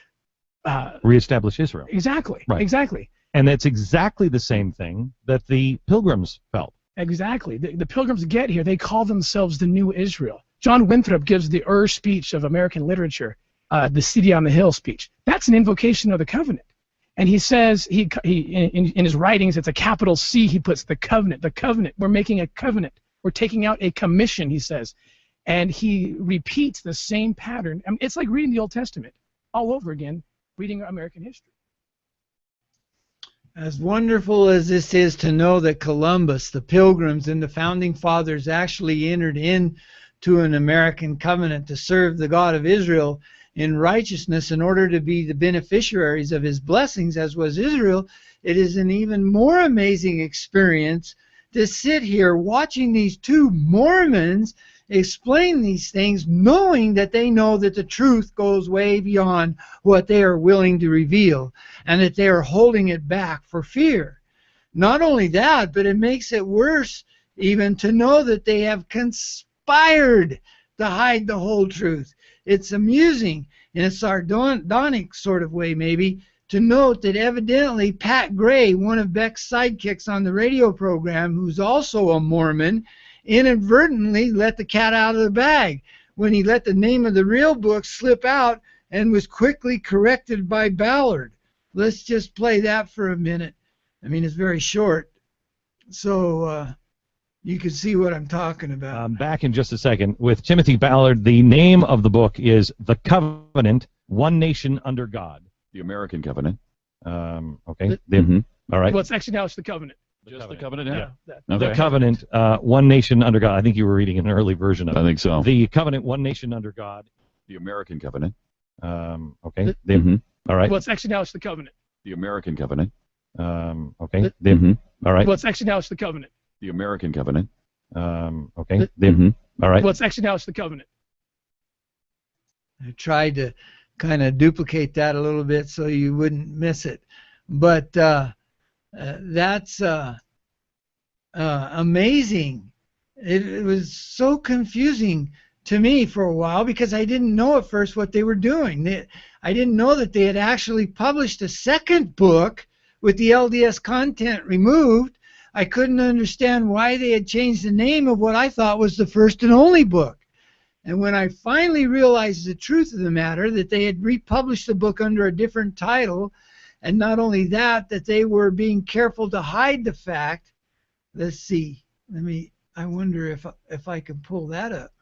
reestablish Israel.
Exactly.
Right.
Exactly.
And that's exactly the same thing that the Pilgrims felt.
Exactly. The Pilgrims get here. They call themselves the New Israel. John Winthrop gives the speech of American literature, the City on the Hill speech. That's an invocation of the covenant. And he says, in his writings, it's a capital C, he puts the covenant. The covenant. We're making a covenant. We're taking out a commission, he says. And he repeats the same pattern. I mean, it's like reading the Old Testament all over again, reading American history.
As wonderful as this is to know that Columbus, the Pilgrims, and the Founding Fathers actually entered into an American covenant to serve the God of Israel in righteousness in order to be the beneficiaries of his blessings, as was Israel, it is an even more amazing experience to sit here watching these two Mormons explain these things, knowing that they know that the truth goes way beyond what they are willing to reveal, and that they are holding it back for fear. Not only that, but it makes it worse even to know that they have conspired to hide the whole truth. It's amusing in a sardonic sort of way, maybe, to note that evidently Pat Gray, one of Beck's sidekicks on the radio program, who's also a Mormon, inadvertently let the cat out of the bag when he let the name of the real book slip out and was quickly corrected by Ballard. Let's just play that for a minute. I mean, it's very short, so you can see what I'm talking about.
Back in just a second with Timothy Ballard. The name of the book is The Covenant, One Nation Under God.
The American Covenant.
Okay.
Mm-hmm.
All right.
Well, it's actually now it's the covenant.
Just the covenant, yeah.
The Covenant, One Nation Under God. I think you were reading an early version of it.
I think so.
The Covenant, One Nation Under God.
The American Covenant.
Okay.
Mm-hmm.
All right.
Well, it's actually now it's the covenant.
The American Covenant.
Okay.
Mm-hmm.
All right.
Well, it's actually now it's the covenant.
The American Covenant.
Okay.
Mm-hmm.
All right.
Well, it's actually now it's the covenant.
I tried to kind of duplicate that a little bit so you wouldn't miss it, but that's amazing. It was so confusing to me for a while because I didn't know at first what they were doing. I didn't know that they had actually published a second book with the LDS content removed. I couldn't understand why they had changed the name of what I thought was the first and only book. And when I finally realized the truth of the matter, that they had republished the book under a different title, and not only that, that they were being careful to hide the fact. Let's see. I wonder if I can pull that up.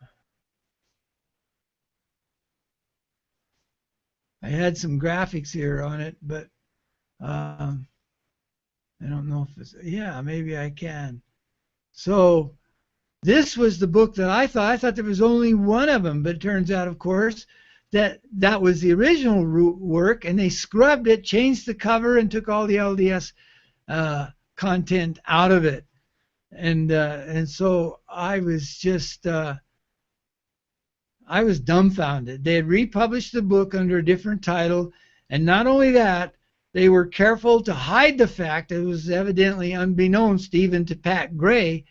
I had some graphics here on it, but I don't know if it's, yeah, maybe I can. So this was the book that I thought there was only one of them, but it turns out, of course, that was the original work, and they scrubbed it, changed the cover, and took all the LDS content out of it. And so I was just I was dumbfounded. They had republished the book under a different title, and not only that, they were careful to hide the fact that it was evidently unbeknownst even to Pat Gray.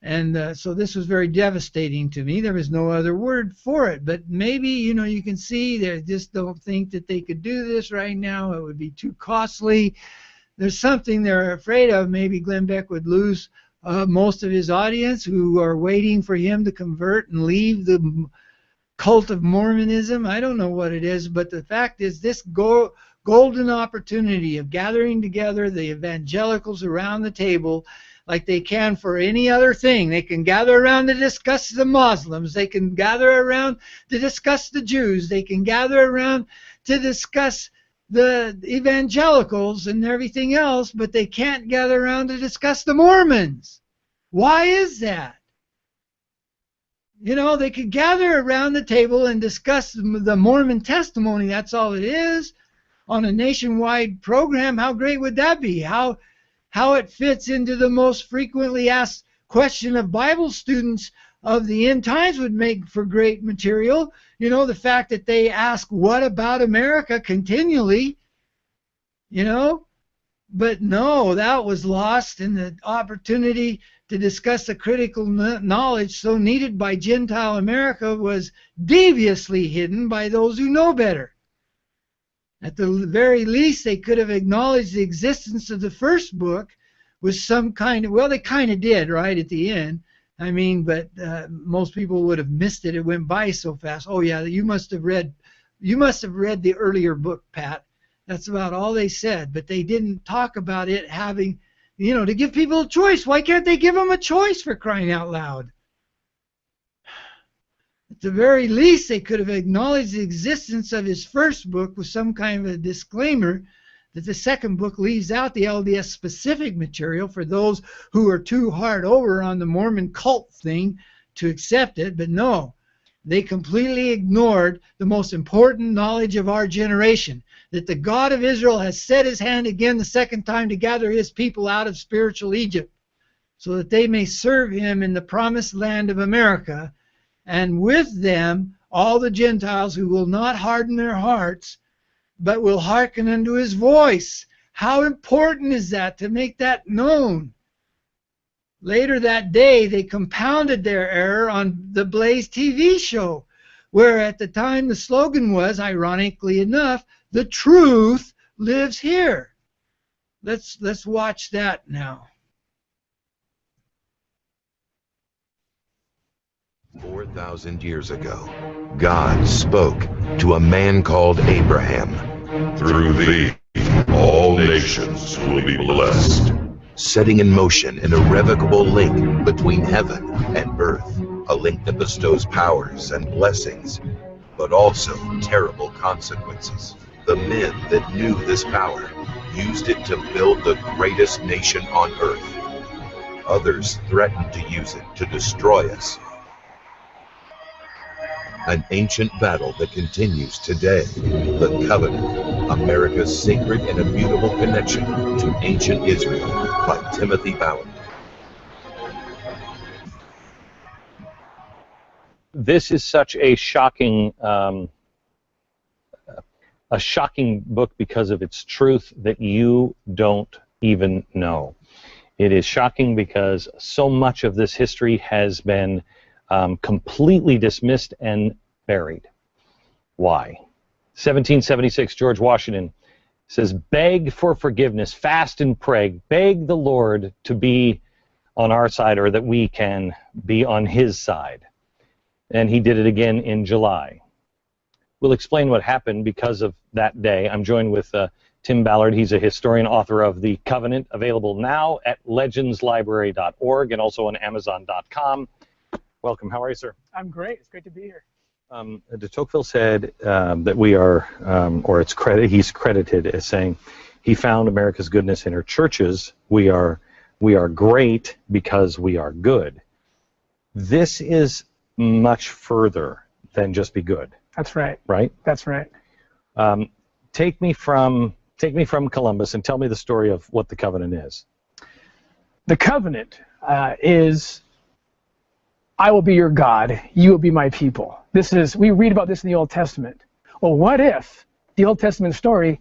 And so this was very devastating to me. There was no other word for it. But maybe, you can see they just don't think that they could do this right now. It would be too costly. There's something they're afraid of. Maybe Glenn Beck would lose most of his audience who are waiting for him to convert and leave the cult of Mormonism. I don't know what it is, but the fact is this golden opportunity of gathering together the evangelicals around the table like they can for any other thing. They can gather around to discuss the Muslims. They can gather around to discuss the Jews. They can gather around to discuss the evangelicals and everything else, but they can't gather around to discuss the Mormons. Why is that? They could gather around the table and discuss the Mormon testimony. That's all it is. On a nationwide program, how great would that be? How it fits into the most frequently asked question of Bible students of the end times would make for great material. The fact that they ask, what about America continually, but no, that was lost, and the opportunity to discuss the critical knowledge so needed by Gentile America was deviously hidden by those who know better. At the very least, they could have acknowledged the existence of the first book with some kind of, well, they kind of did right at the end. I mean, but most people would have missed it. It went by so fast. Oh yeah, you must have read the earlier book, Pat. That's about all they said. But they didn't talk about it having, to give people a choice. Why can't they give them a choice, for crying out loud? At the very least, they could have acknowledged the existence of his first book with some kind of a disclaimer that the second book leaves out the LDS specific material for those who are too hard over on the Mormon cult thing to accept it. But no, they completely ignored the most important knowledge of our generation, that the God of Israel has set his hand again the second time to gather his people out of spiritual Egypt so that they may serve him in the promised land of America, and with them all the Gentiles who will not harden their hearts but will hearken unto his voice. How important is that to make that known? Later that day, they compounded their error on the Blaze TV show, where at the time the slogan was, ironically enough, the truth lives here. Let's watch that now.
4,000 years ago, God spoke to a man called Abraham.
Through thee, all nations will be blessed.
Setting in motion an irrevocable link between heaven and earth, a link that bestows powers and blessings, but also terrible consequences. The men that knew this power used it to build the greatest nation on earth. Others threatened to use it to destroy us. An ancient battle that continues today. The Covenant, America's sacred and immutable connection to ancient Israel, by Timothy Bauer.
This is such a shocking book because of its truth that you don't even know. It is shocking because so much of this history has been completely dismissed and buried. Why? 1776, George Washington says, beg for forgiveness, fast and pray, beg the Lord to be on our side, or that we can be on his side. And he did it again in July. We'll explain what happened because of that day. I'm joined with Tim Ballard. He's a historian, author of The Covenant, available now at legendslibrary.org and also on Amazon.com. Welcome. How are you, sir?
I'm great. It's great to be here.
De Tocqueville said that we are, he's credited as saying, he found America's goodness in her churches. We are great because we are good. This is much further than just be good.
That's right.
Right?
That's right.
Take me from Columbus and tell me the story of what the covenant is.
The covenant is, I will be your God, you will be my people. we read about this in the Old Testament. Well, what if the Old Testament story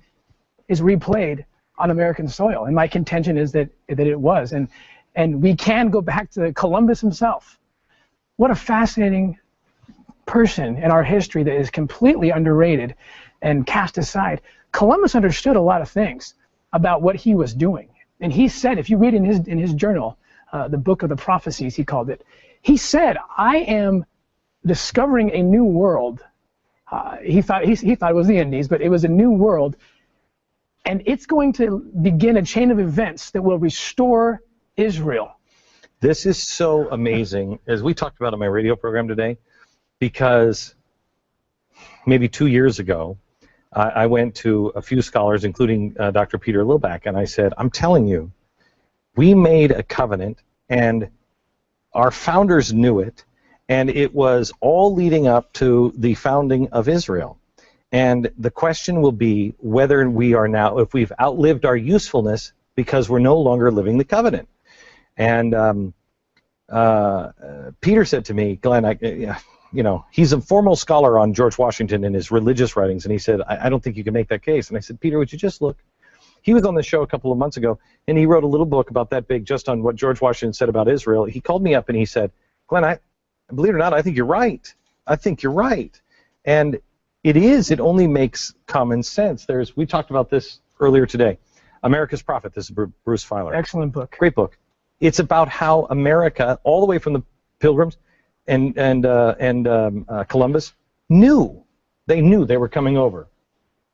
is replayed on American soil? And my contention is that it was. And we can go back to Columbus himself. What a fascinating person in our history that is completely underrated and cast aside. Columbus understood a lot of things about what he was doing. And he said, if you read in his journal, the Book of the Prophecies, he called it, he said, I am discovering a new world. He thought it was the Indies, but it was a new world. And it's going to begin a chain of events that will restore Israel.
This is so amazing, as we talked about on my radio program today, because maybe 2 years ago, I went to a few scholars, including Dr. Peter Lilback, and I said, I'm telling you, we made a covenant, and our founders knew it, and it was all leading up to the founding of Israel. And the question will be whether we are now, if we've outlived our usefulness because we're no longer living the covenant. And Peter said to me, Glenn, he's a formal scholar on George Washington and his religious writings, and he said, I don't think you can make that case. And I said, Peter, would you just look? He was on the show a couple of months ago, and he wrote a little book about that big, just on what George Washington said about Israel. He called me up and he said, Glenn, believe it or not, I think you're right. I think you're right. And it only makes common sense. We talked about this earlier today. America's Prophet, this is Bruce Feiler.
Excellent book.
Great book. It's about how America, all the way from the Pilgrims and Columbus, knew. They knew they were coming over.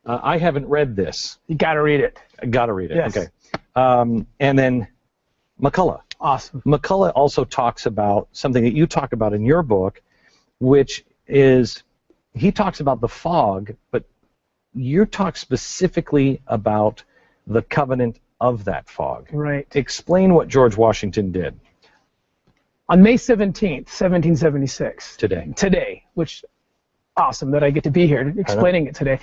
I haven't read this.
You got to read it.
I got to read it.
Yes.
Okay. And then McCullough.
Awesome.
McCullough also talks about something that you talk about in your book, which is, he talks about the fog, but you talk specifically about the covenant of that fog.
Right.
Explain what George Washington did.
On May 17th, 1776.
Today,
which awesome that I get to be here explaining it today.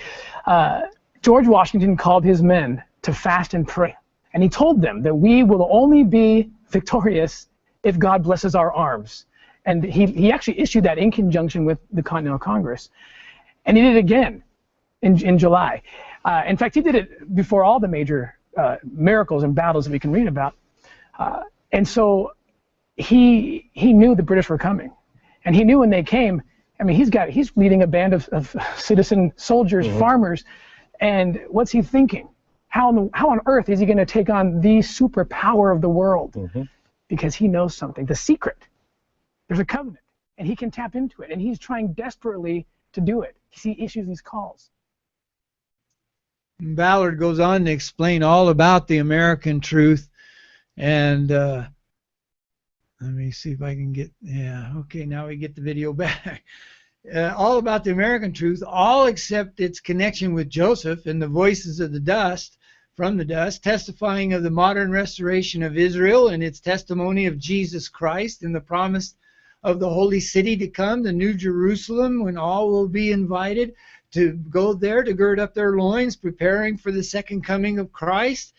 George Washington called his men to fast and pray. And he told them that we will only be victorious if God blesses our arms. And he actually issued that in conjunction with the Continental Congress. And he did it again in July. In fact, he did it before all the major miracles and battles that we can read about. And so he knew the British were coming. And he knew when they came, I mean, he's leading a band of citizen soldiers, farmers, and what's he thinking? How on earth is he going to take on the superpower of the world? Because he knows something, the secret. There's a covenant, and he can tap into it, and he's trying desperately to do it. He issues these calls.
Ballard goes on to explain all about the American truth, and let me see if I can get, okay, now we get the video back. All about the American truth, all except its connection with Joseph and the voices of the dust, from the dust, testifying of the modern restoration of Israel and its testimony of Jesus Christ and the promise of the holy city to come, the New Jerusalem, when all will be invited to go there to gird up their loins, preparing for the second coming of Christ.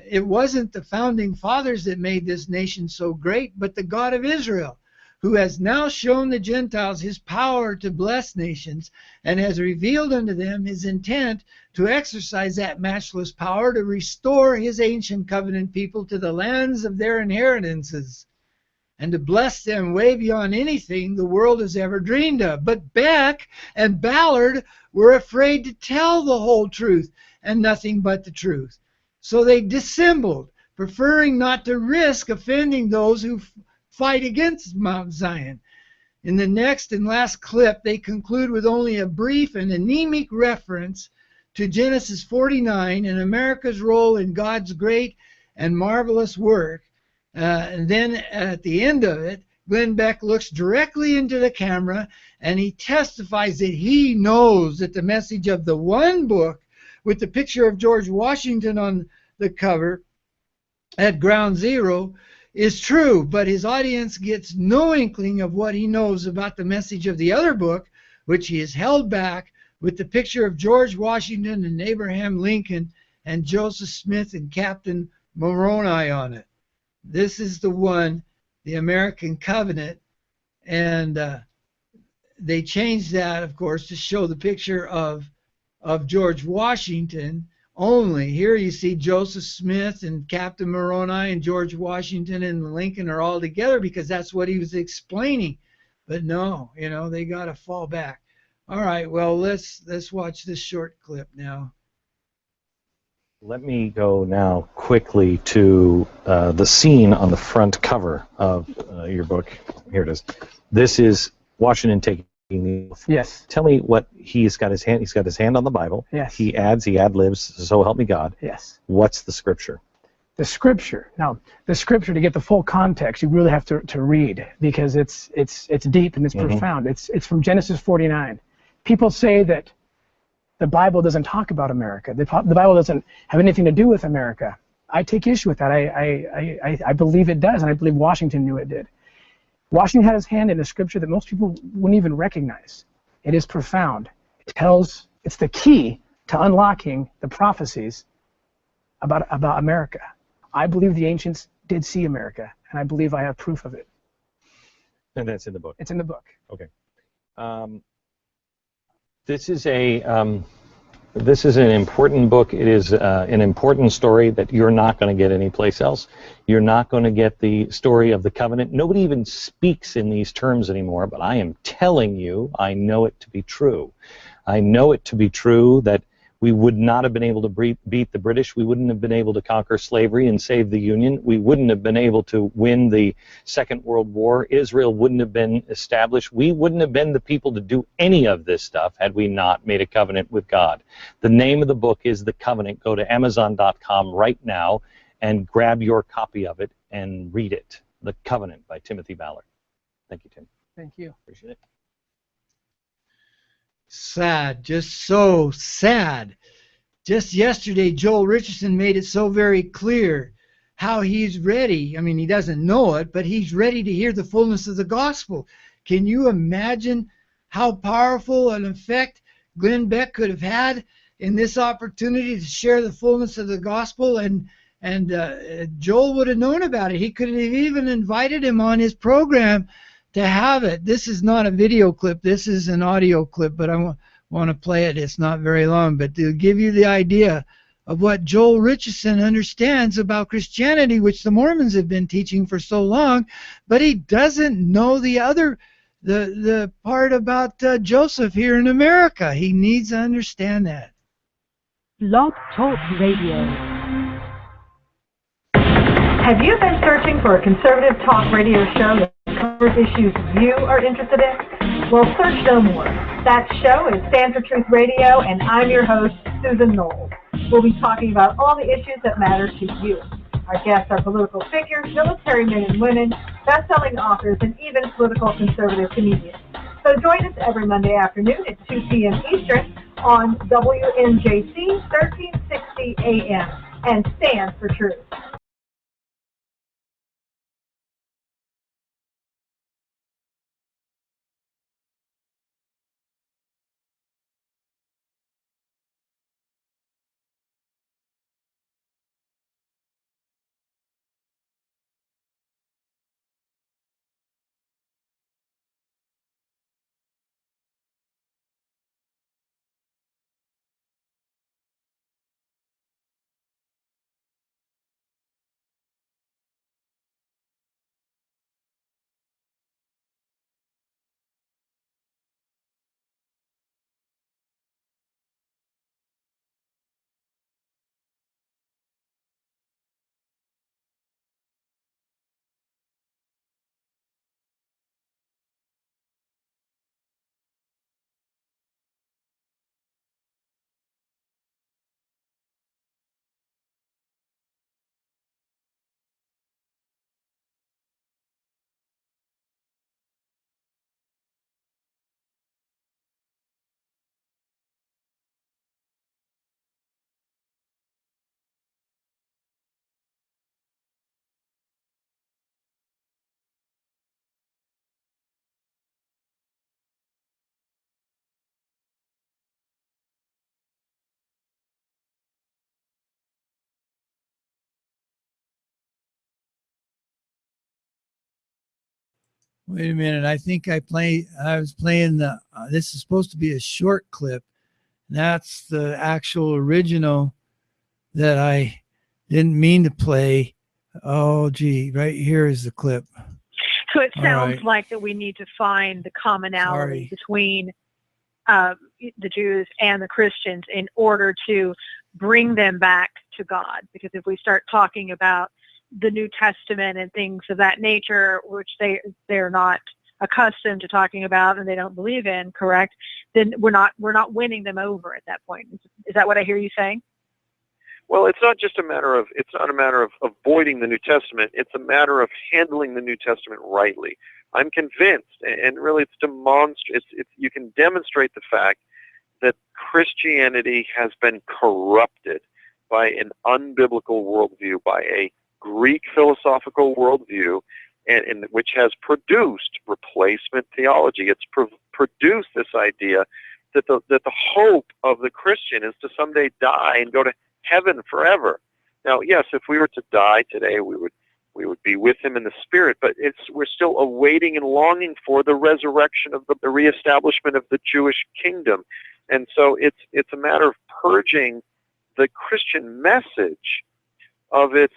It wasn't the founding fathers that made this nation so great, but the God of Israel, who has now shown the Gentiles his power to bless nations and has revealed unto them his intent to exercise that matchless power to restore his ancient covenant people to the lands of their inheritances and to bless them way beyond anything the world has ever dreamed of. But Beck and Ballard were afraid to tell the whole truth and nothing but the truth. So they dissembled, preferring not to risk offending those who fight against Mount Zion. In the next and last clip, they conclude with only a brief and anemic reference to Genesis 49 and America's role in God's great and marvelous work. And then at the end of it, Glenn Beck looks directly into the camera and he testifies that he knows that the message of the one book with the picture of George Washington on the cover at ground zero is true, but his audience gets no inkling of what he knows about the message of the other book, which he has held back with the picture of George Washington and Abraham Lincoln and Joseph Smith and Captain Moroni on it. This is the one, the American Covenant, and they changed that, of course, to show the picture of George Washington only. Here you see Joseph Smith and Captain Moroni and George Washington and Lincoln are all together because that's what he was explaining. But no, you know, they got to fall back. All right, well, let's watch this short clip now.
Let me go now quickly to the scene on the front cover of your book. Here it is. This is Washington taking the oath.
Yes.
Tell me what he's got his hand. He's got his hand on the Bible.
Yes.
He ad-libs. So help me God.
Yes.
What's the scripture?
The scripture. Now, the scripture, to get the full context, you really have to read, because it's deep and it's profound. It's from Genesis 49. People say that the Bible doesn't talk about America. The Bible doesn't have anything to do with America. I take issue with that. I believe it does, and I believe Washington knew it did. Washington had his hand in a scripture that most people wouldn't even recognize. It is profound. It's the key to unlocking the prophecies about America. I believe the ancients did see America, and I believe I have proof of it.
And that's in the book.
It's in the book.
Okay. This is an important book. It is an important story that you're not going to get anyplace else. You're not going to get the story of the covenant. Nobody even speaks in these terms anymore, but I am telling you, I know it to be true. I know it to be true that we would not have been able to beat the British. We wouldn't have been able to conquer slavery and save the Union. We wouldn't have been able to win the Second World War. Israel wouldn't have been established. We wouldn't have been the people to do any of this stuff had we not made a covenant with God. The name of the book is The Covenant. Go to Amazon.com right now and grab your copy of it and read it. The Covenant by Timothy Ballard. Thank you, Tim.
Thank you.
Appreciate it.
Sad, just so sad. Just yesterday, Joel Richardson made it so very clear how he's ready. I mean, he doesn't know it, but he's ready to hear the fullness of the gospel. Can you imagine how powerful an effect Glenn Beck could have had in this opportunity to share the fullness of the gospel? And Joel would have known about it. He could have even invited him on his program to have it. This is not a video clip. This is an audio clip, but I want to play it. It's not very long, but to give you the idea of what Joel Richardson understands about Christianity, which the Mormons have been teaching for so long, but he doesn't know the part about Joseph here in America. He needs to understand that.
Blog Talk Radio. Have you been searching for a conservative talk radio show that covers issues you are interested in? Well, search no more. That show is Stand for Truth Radio, and I'm your host, Susan Knowles. We'll be talking about all the issues that matter to you. Our guests are political figures, military men and women, best-selling authors, and even political conservative comedians. So join us every Monday afternoon at 2 p.m. Eastern on WNJC 1360 AM, and Stand for Truth.
Wait a minute. I think I was playing the, this is supposed to be a short clip. That's the actual original that I didn't mean to play. Oh, gee, right here is the clip.
So it
All
sounds
right.
like that we need to find the commonality
Sorry.
between the Jews and the Christians in order to bring them back to God. Because if we start talking about the New Testament and things of that nature, which they're not accustomed to talking about and they don't believe in, correct? Then we're not winning them over at that point. Is that what I hear you saying?
Well, it's not a matter of avoiding the New Testament. It's a matter of handling the New Testament rightly. I'm convinced, and really you can demonstrate the fact that Christianity has been corrupted by an unbiblical worldview, by a Greek philosophical worldview, and which has produced replacement theology. It's produced this idea that the hope of the Christian is to someday die and go to heaven forever. Now, yes, if we were to die today, we would be with him in the spirit, but we're still awaiting and longing for the resurrection of the reestablishment of the Jewish kingdom. And so it's a matter of purging the Christian message of its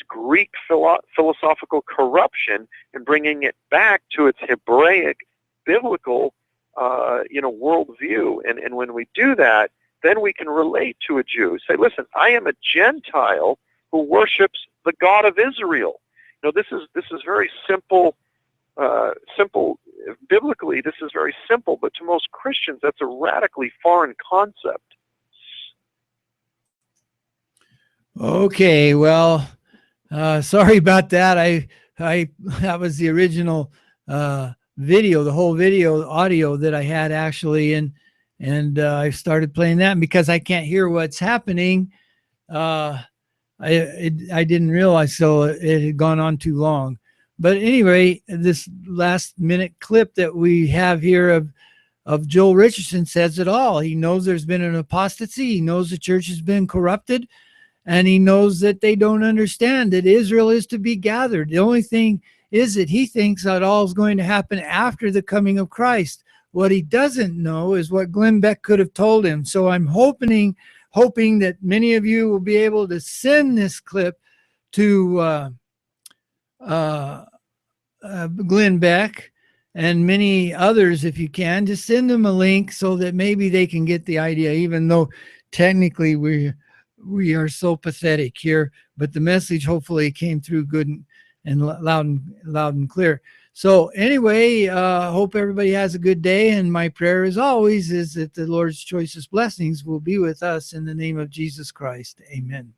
Greek philosophical corruption and bringing it back to its Hebraic biblical worldview. And when we do that, then we can relate to a Jew. Say, listen, I am a Gentile who worships the God of Israel. This is very simple. Biblically, this is very simple, but to most Christians, that's a radically foreign concept.
Okay, well, sorry about that. That was the original video, the whole video audio that I had actually, and I started playing that, and because I can't hear what's happening, I didn't realize, so it had gone on too long. But anyway, this last minute clip that we have here of Joel Richardson says it all. He knows there's been an apostasy. He knows the church has been corrupted, and he knows that they don't understand that Israel is to be gathered. The only thing is that he thinks that all is going to happen after the coming of Christ. What he doesn't know is what Glenn Beck could have told him. So I'm hoping that many of you will be able to send this clip to Glenn Beck and many others if you can. Just send them a link so that maybe they can get the idea, even though technically we are so pathetic here, but the message hopefully came through good and loud and clear. So anyway, hope everybody has a good day, and my prayer as always is that the Lord's choicest blessings will be with us in the name of Jesus Christ. Amen.